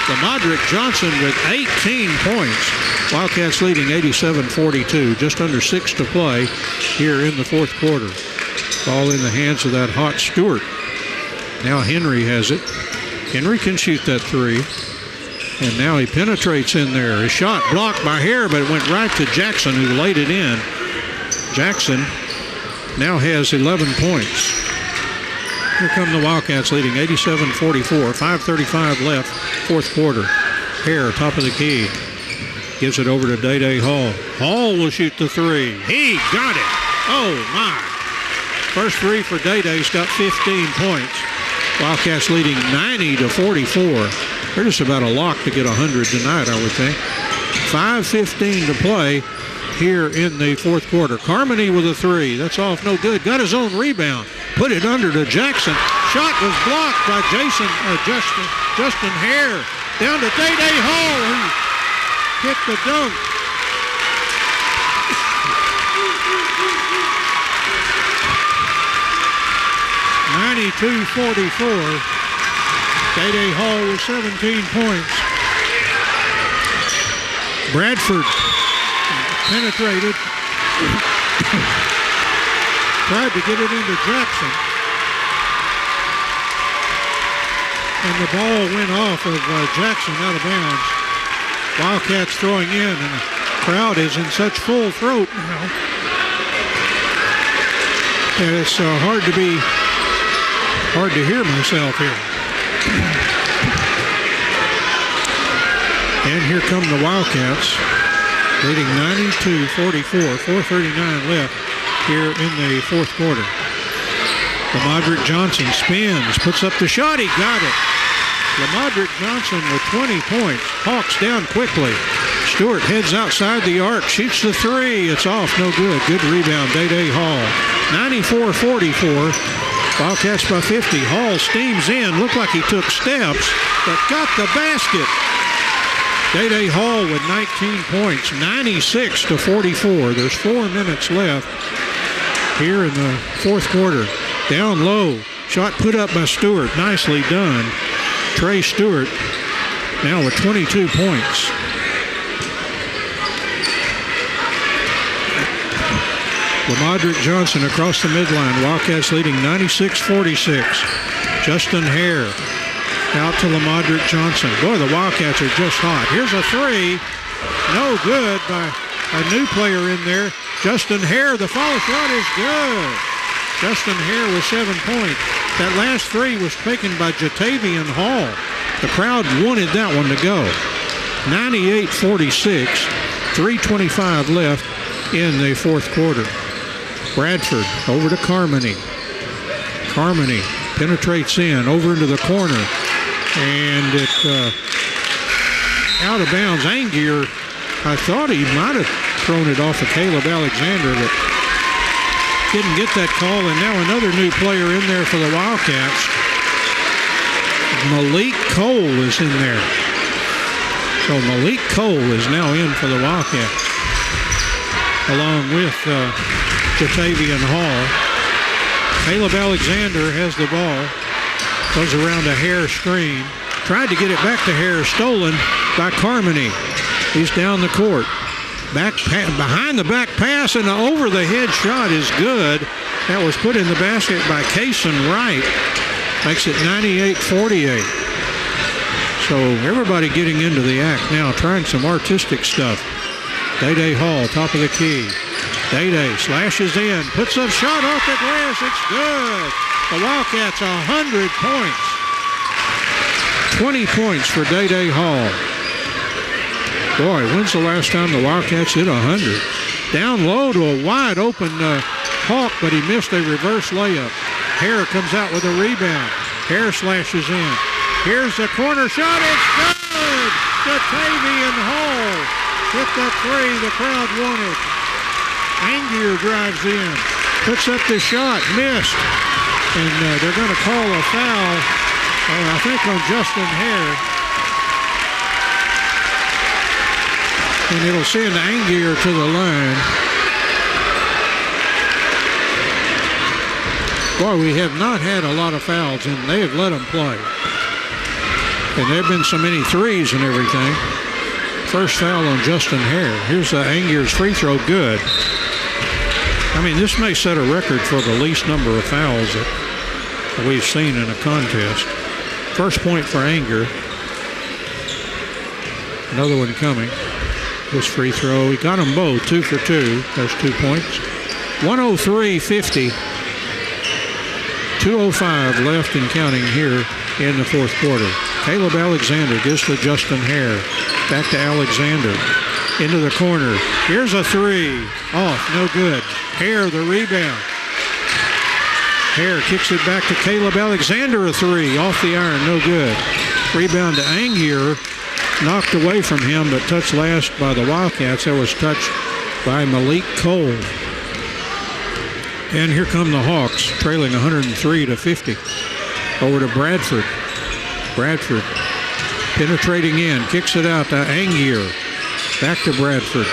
LaModric Johnson with 18 points. Wildcats leading 87-42. Just under 6 to play here in the fourth quarter. Ball in the hands of that hot Stewart. Now Henry has it. Henry can shoot that three. And now he penetrates in there. His shot blocked by Hare, but it went right to Jackson, who laid it in. Jackson now has 11 points. Here come the Wildcats leading 87-44. 5:35 left, fourth quarter. Hare, top of the key. Gives it over to Day Hall. Hall will shoot the three. He got it. Oh, my. First three for Day. He's got 15 points. Wildcats leading 90-44. They're just about a lock to get 100 tonight, I would think. 5:15 to play here in the fourth quarter. Carmody with a three. That's off, no good. Got his own rebound. Put it under to Jackson. Shot was blocked by Justin Hare. Down to Day Hall, who hit the dunk. .92-44. Day Hall with 17 points. Bradford penetrated. Tried to get it into Jackson. And the ball went off of Jackson out of bounds. Wildcats throwing in, and the crowd is in such full throat now. And it's hard to hear myself here. And here come the Wildcats, leading 92-44, 4:39 left here in the fourth quarter. Lamodrick Johnson spins, puts up the shot, he got it. Lamodrick Johnson with 20 points. Hawks down quickly. Stewart heads outside the arc, shoots the three. It's off, no good. Good rebound, Day Hall. 94-44. Wildcats by 50. Hall steams in. Looked like he took steps, but got the basket. Day Hall with 19 points. 96-44. There's 4 minutes left here in the fourth quarter. Down low. Shot put up by Stewart. Nicely done. Trey Stewart now with 22 points. Lamodrick Johnson across the midline. Wildcats leading 96-46. Justin Hare out to Lamodrick Johnson. Boy, the Wildcats are just hot. Here's a three. No good by a new player in there. Justin Hare, the follow shot is good. Justin Hare with 7 points. That last three was taken by Jatavian Hall. The crowd wanted that one to go. 98-46, 3:25 left in the fourth quarter. Bradford over to Carmody. Carmody penetrates in, over into the corner. And it out of bounds. Angier, I thought he might have thrown it off of Caleb Alexander, but didn't get that call. And now another new player in there for the Wildcats. Malik Cole is in there. So Malik Cole is now in for the Wildcats, along with Jatavian Hall. Caleb Alexander has the ball. Goes around a Hare screen. Tried to get it back to Hare. Stolen by Carmody. He's down the court. Behind the back pass, and the over-the-head shot is good. That was put in the basket by Kaysen Wright. Makes it 98-48. So everybody getting into the act now, trying some artistic stuff. Day Hall, top of the key. Day slashes in, puts a shot off the glass. It's good. The Wildcats 100 points. 20 points for Day Hall. Boy, when's the last time the Wildcats hit 100? Down low to a wide open Hawk, but he missed a reverse layup. Hare comes out with a rebound. Hare slashes in. Here's the corner shot. It's good. Jatavian Hall hit that three the crowd wanted. Angier drives in, puts up the shot, missed. And they're going to call a foul, I think on Justin Hare. And it'll send Angier to the line. Boy, we have not had a lot of fouls, and they have let them play. And there have been so many threes and everything. First foul on Justin Hare. Here's Angier's free throw, good. I mean, this may set a record for the least number of fouls that we've seen in a contest. First point for Angier. Another one coming. This free throw, he got them both, 2 for 2. There's 2 points. 103-50. 2:05 left and counting here in the fourth quarter. Caleb Alexander gives to Justin Hare. Back to Alexander. Into the corner. Here's a three. Off, no good. Hare the rebound. Hare kicks it back to Caleb Alexander, a three. Off the iron, no good. Rebound to Angier. Knocked away from him, but touched last by the Wildcats. That was touched by Malik Cole. And here come the Hawks, trailing 103-50. Over to Bradford. Bradford penetrating in, kicks it out to Angier. Back to Bradford.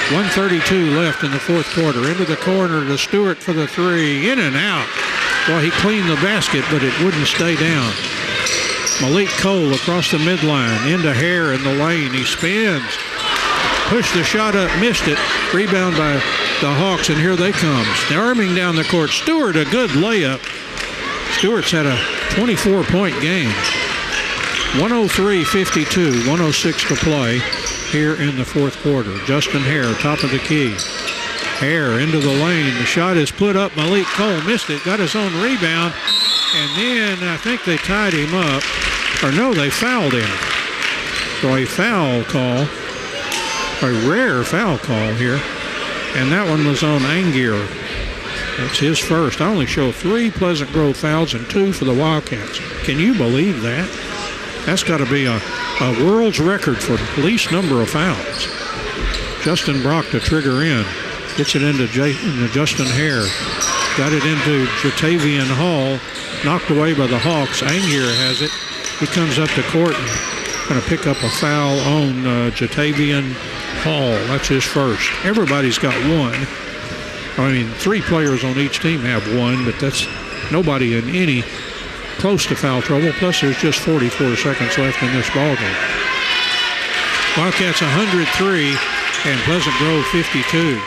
1:32 left in the fourth quarter. Into the corner to Stewart for the three. In and out. Well, he cleaned the basket, but it wouldn't stay down. Malik Cole across the midline. Into Hare in the lane. He spins. Pushed the shot up, missed it. Rebound by the Hawks, and here they come. Storming down the court. Stewart, a good layup. Stewart's had a 24-point game. 103-52, 106 to play here in the fourth quarter. Justin Hare, top of the key. Hare into the lane. The shot is put up. Malik Cole missed it, got his own rebound, and then I think they tied him up. Or no, they fouled him. So a foul call, a rare foul call here, and that one was on Angier. That's his first. I only show 3 Pleasant Grove fouls and 2 for the Wildcats. Can you believe that? That's got to be a world's record for least number of fouls. Justin Brock to trigger in. Gets it into Justin Hare. Got it into Jatavian Hall. Knocked away by the Hawks. Angier has it. He comes up the court and going to pick up a foul on Jatavian Hall. That's his first. Everybody's got one. I mean, 3 players on each team have one, but that's nobody in any close to foul trouble. Plus, there's just 44 seconds left in this ballgame. Wildcats 103 and Pleasant Grove 52.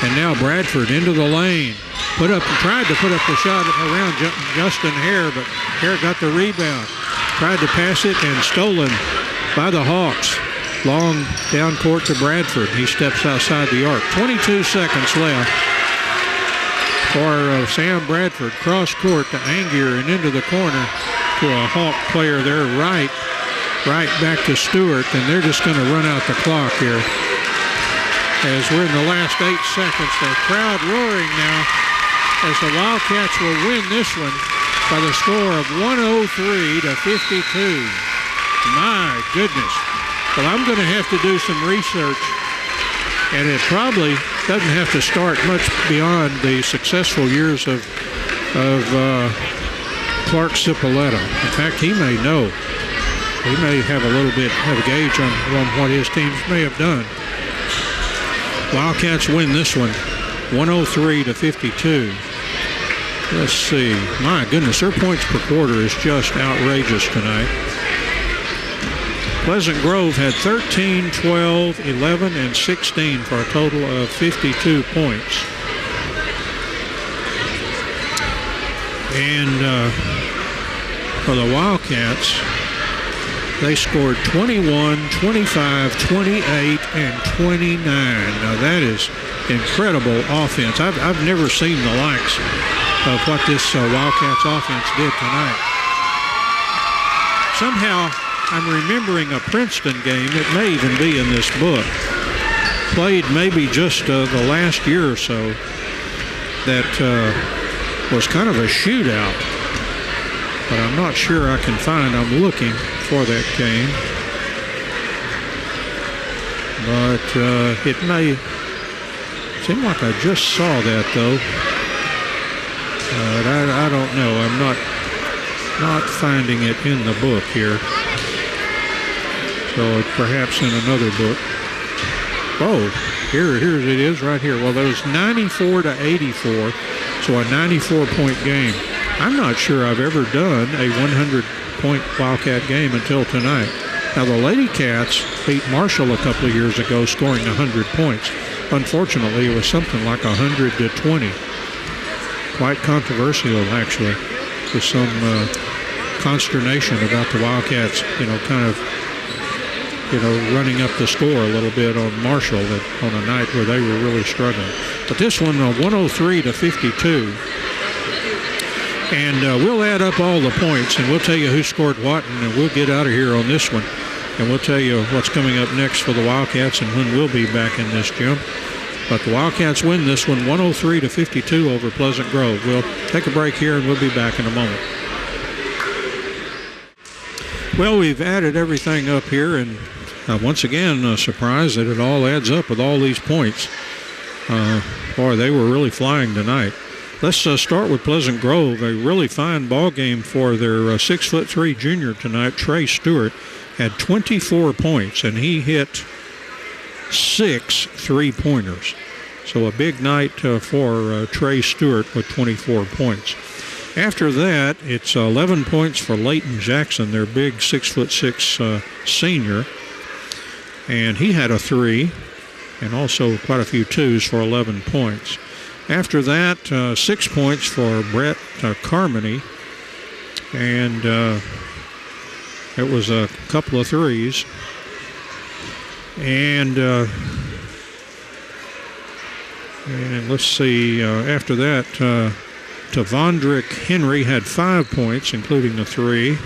And now Bradford into the lane. Tried to put up the shot around Justin Hare, but Hare got the rebound. Tried to pass it and stolen by the Hawks. Long down court to Bradford. He steps outside the arc. 22 seconds left for Sam Bradford. Cross court to Angier and into the corner to a Hawk player there right back to Stewart, and they're just going to run out the clock here. As we're in the last 8 seconds, the crowd roaring now as the Wildcats will win this one by the score of 103-52. My goodness. Well, I'm going to have to do some research, and it probably doesn't have to start much beyond the successful years of Clark Cipolletta. In fact, he may know. He may have a little bit of a gauge on what his teams may have done. Wildcats win this one, 103-52. Let's see. My goodness, their points per quarter is just outrageous tonight. Pleasant Grove had 13, 12, 11, and 16 for a total of 52 points. And for the Wildcats, they scored 21, 25, 28, and 29. Now that is incredible offense. I've never seen the likes of what this Wildcats offense did tonight. Somehow I'm remembering a Princeton game, it may even be in this book, played maybe just the last year or so, that was kind of a shootout. But I'm not sure I can find. I'm looking for that game. But it may seem like I just saw that, though. I don't know. I'm not finding it in the book here. So perhaps in another book. Oh, here it is right here. Well, there was 94-84, so a 94-point game. I'm not sure I've ever done a 100-point Wildcat game until tonight. Now, the Lady Cats beat Marshall a couple of years ago, scoring 100 points. Unfortunately, it was something like 100-20. Quite controversial, actually, with some consternation about the Wildcats, kind of, running up the score a little bit on Marshall on a night where they were really struggling. But this one, 103-52. And we'll add up all the points, and we'll tell you who scored what, and we'll get out of here on this one. And we'll tell you what's coming up next for the Wildcats and when we'll be back in this gym. But the Wildcats win this one 103-52 over Pleasant Grove. We'll take a break here, and we'll be back in a moment. Well, we've added everything up here, and once again, surprised that it all adds up with all these points. Boy, they were really flying tonight. Let's start with Pleasant Grove. A really fine ball game for their 6'3" junior tonight. Trey Stewart had 24 points, and he hit 6 3-pointers. So a big night for Trey Stewart with 24 points. After that, it's 11 points for Leighton Jackson, their big 6'6" senior. And he had a 3, and also quite a few 2s for 11 points. After that, 6 points for Brett Carmody, and it was a couple of 3s. And let's see, after that, Tavondrick Henry had 5 points, including the 3.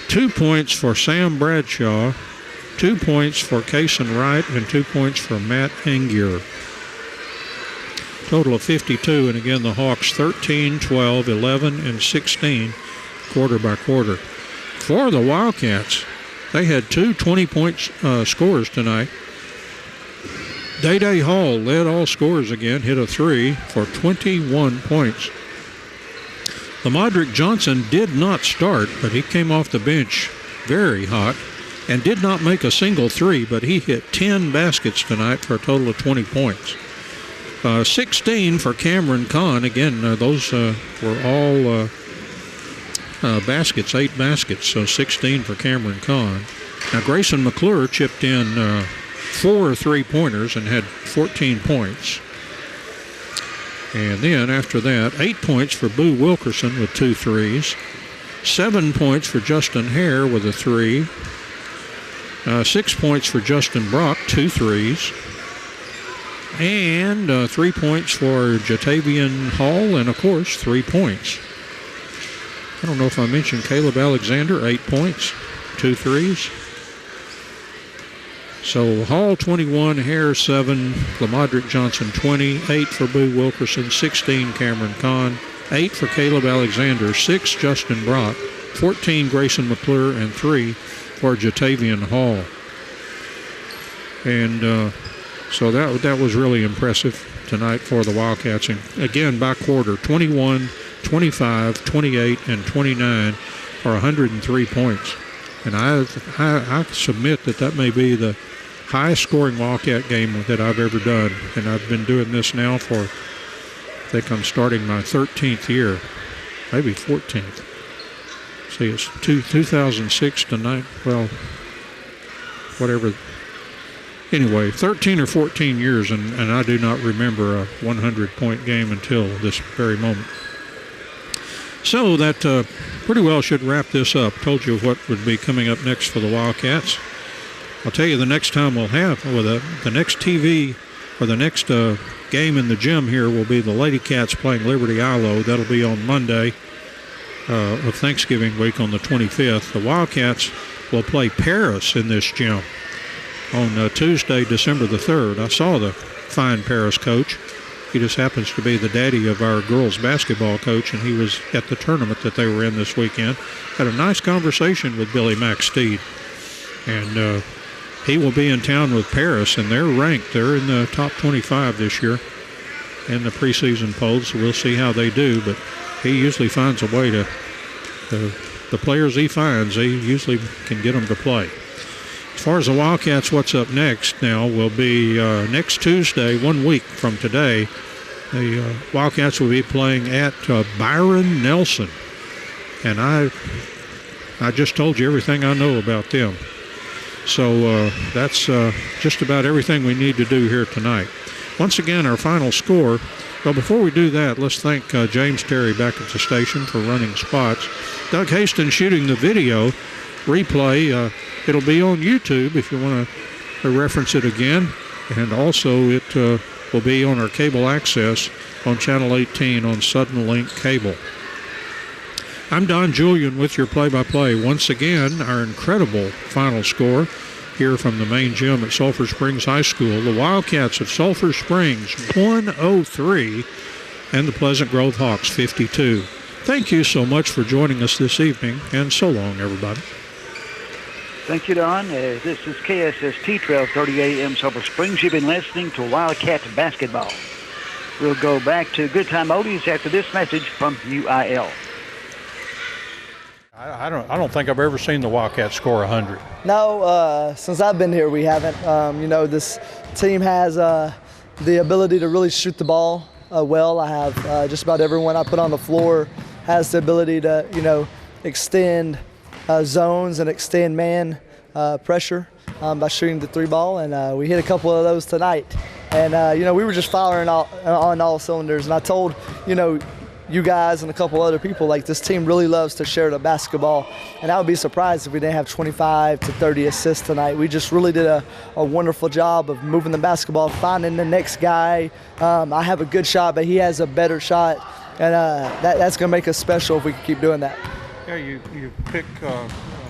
2 points for Sam Bradshaw, 2 points for Kason Wright, and 2 points for Matt Angier. Total of 52, and again the Hawks 13, 12, 11, and 16 quarter by quarter. For the Wildcats, they had 2 20-point scores tonight. Day-Day Hall led all scorers again, hit a 3 for 21 points. Lamadrick Johnson did not start, but he came off the bench very hot and did not make a single 3, but he hit 10 baskets tonight for a total of 20 points. 16 for Cameron Kahn. Again, those were all baskets, 8 baskets, so 16 for Cameron Kahn. Now, Grayson McClure chipped in 4 3-pointers and had 14 points. And then after that, 8 points for Boo Wilkerson with 2 3s. 7 points for Justin Hare with a 3. 6 points for Justin Brock, 2 3s. And 3 points for Jatavian Hall, and of course 3 points. I don't know if I mentioned Caleb Alexander, 8 points, 2 3s. So Hall 21, Hare 7, Lamadrick Johnson 20, 8 for Boo Wilkerson, 16 Cameron Kahn, 8 for Caleb Alexander, 6 Justin Brock, 14 Grayson McClure, and 3 for Jatavian Hall. And so that was really impressive tonight for the Wildcats. And again, by quarter, 21, 25, 28, and 29 for 103 points. And I submit that may be the highest scoring Wildcat game that I've ever done. And I've been doing this now for, I think I'm starting my 13th year, maybe 14th. See, it's 2006 tonight. Well, whatever. Anyway, 13 or 14 years, and I do not remember a 100-point game until this very moment. So that pretty well should wrap this up. Told you what would be coming up next for the Wildcats. I'll tell you the next time we'll have, or the next TV, or the next game in the gym here will be the Lady Cats playing Liberty Ilo. That'll be on Monday of Thanksgiving week on the 25th. The Wildcats will play Paris in this gym on Tuesday, December the 3rd. I saw the fine Paris coach. He just happens to be the daddy of our girls basketball coach, and he was at the tournament that they were in this weekend. Had a nice conversation with Billy McSteed. And he will be in town with Paris, and they're ranked. They're in the top 25 this year in the preseason polls, so we'll see how they do. But he usually finds a way to, the players he finds, he usually can get them to play. As far as the Wildcats, what's up next now will be next Tuesday, 1 week from today, the Wildcats will be playing at Byron Nelson. And I just told you everything I know about them. So that's just about everything we need to do here tonight. Once again, our final score. Well, before we do that, let's thank James Terry back at the station for running spots. Doug Hastings shooting the video replay. It'll be on YouTube if you want to reference it again. And also it will be on our cable access on Channel 18 on Sudden Link Cable. I'm Don Julian with your play-by-play. Once again, our incredible final score here from the main gym at Sulphur Springs High School. The Wildcats of Sulphur Springs 103 and the Pleasant Grove Hawks 52. Thank you so much for joining us this evening, and so long, everybody. Thank you, Don. This is KSST 1230 AM Sulphur Springs. You've been listening to Wildcat basketball. We'll go back to Good Time Oldies after this message from UIL. I don't think I've ever seen the Wildcats score 100. No, since I've been here, we haven't. This team has the ability to really shoot the ball well. I have just about everyone I put on the floor has the ability to, extend zones and extend man pressure by shooting the three ball, and we hit a couple of those tonight. And, we were just firing on all cylinders, and I told, you guys and a couple other people, like, this team really loves to share the basketball, and I would be surprised if we didn't have 25 to 30 assists tonight. We just really did a wonderful job of moving the basketball, finding the next guy. I have a good shot, but he has a better shot, and that's going to make us special if we can keep doing that. Yeah, you pick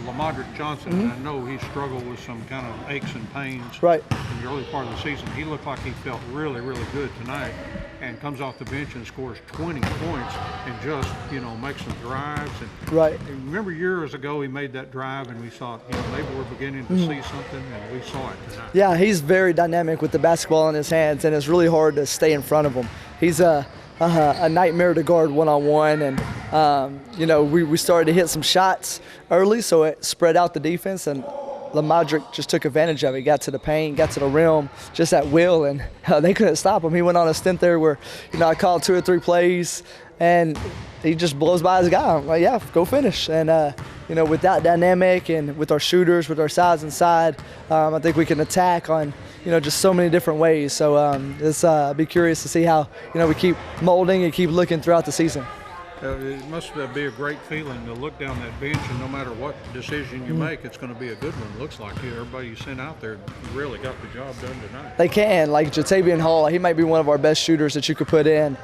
Lamadrick Johnson, and I know he struggled with some kind of aches and pains in the early part of the season. He looked like he felt really, really good tonight, and comes off the bench and scores 20 points and just, makes some drives. And remember years ago he made that drive and we thought, maybe we're beginning to see something, and we saw it tonight. Yeah, he's very dynamic with the basketball in his hands, and it's really hard to stay in front of him. He's a nightmare to guard one-on-one, and we started to hit some shots early, so it spread out the defense, and Lamadrick just took advantage of it. He got to the paint, got to the rim just at will, and they couldn't stop him. He went on a stint there where, I called 2 or 3 plays, and he just blows by his guy. I'm like, yeah, go finish. And, with that dynamic and with our shooters, with our size inside, I think we can attack on, just so many different ways. So I'll be curious to see how, we keep molding and keep looking throughout the season. It must be a great feeling to look down that bench, and no matter what decision you make, it's going to be a good one. Looks like everybody you sent out there really got the job done tonight. They can. Like Jatavian Hall, he might be one of our best shooters that you could put in.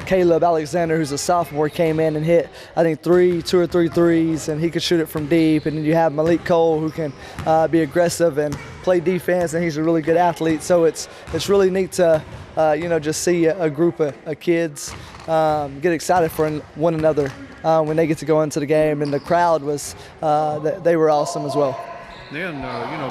Caleb Alexander, who's a sophomore, came in and hit, I think, 2 or 3 threes, and he could shoot it from deep. And then you have Malik Cole, who can be aggressive and play defense, and he's a really good athlete. So it's really neat to just see a group of kids get excited for one another when they get to go into the game, and the crowd was they were awesome as well. Then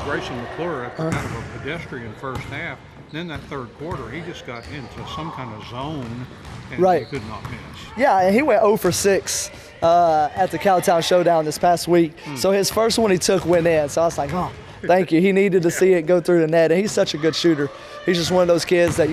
Grayson McClure, after kind of a pedestrian first half, then that third quarter he just got into some kind of zone and he could not miss. Yeah, and he went 0 for 6 at the Cowtown Showdown this past week. So his first one he took went in, so I was like, oh, thank you. He needed to see it go through the net, and he's such a good shooter. He's just one of those kids that,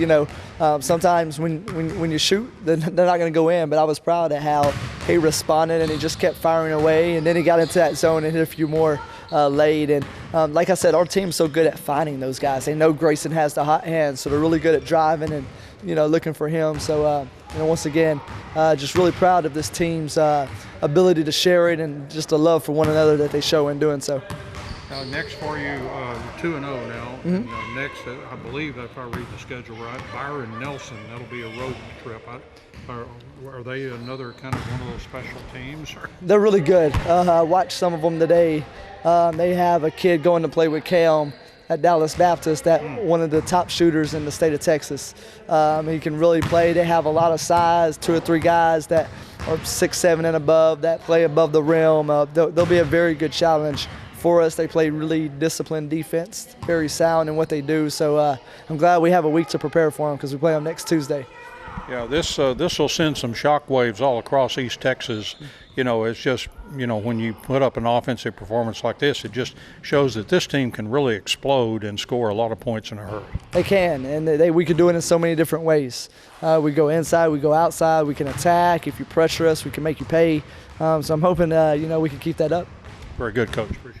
sometimes when you shoot, they're not going to go in, but I was proud of how he responded, and he just kept firing away, and then he got into that zone and hit a few more late. And like I said, our team's so good at finding those guys. They know Grayson has the hot hand, so they're really good at driving and, looking for him. So, once again, just really proud of this team's ability to share it and just a love for one another that they show in doing so. Next for you, 2-0 now. And, next, I believe, if I read the schedule right, Byron Nelson. That'll be a road trip. Are they another kind of one of those special teams? They're really good. I watched some of them today. They have a kid going to play with Cam at Dallas Baptist, one of the top shooters in the state of Texas. He can really play. They have a lot of size, 2 or 3 guys that are 6'7" and above that play above the rim. They'll be a very good challenge for us. They play really disciplined defense, very sound in what they do. So I'm glad we have a week to prepare for them because we play them next Tuesday. Yeah, this will send some shock waves all across East Texas. It's just, when you put up an offensive performance like this, it just shows that this team can really explode and score a lot of points in a hurry. They can, and we can do it in so many different ways. We go inside, we go outside, we can attack. If you pressure us, we can make you pay. So I'm hoping, we can keep that up. Very good, Coach. Appreciate it.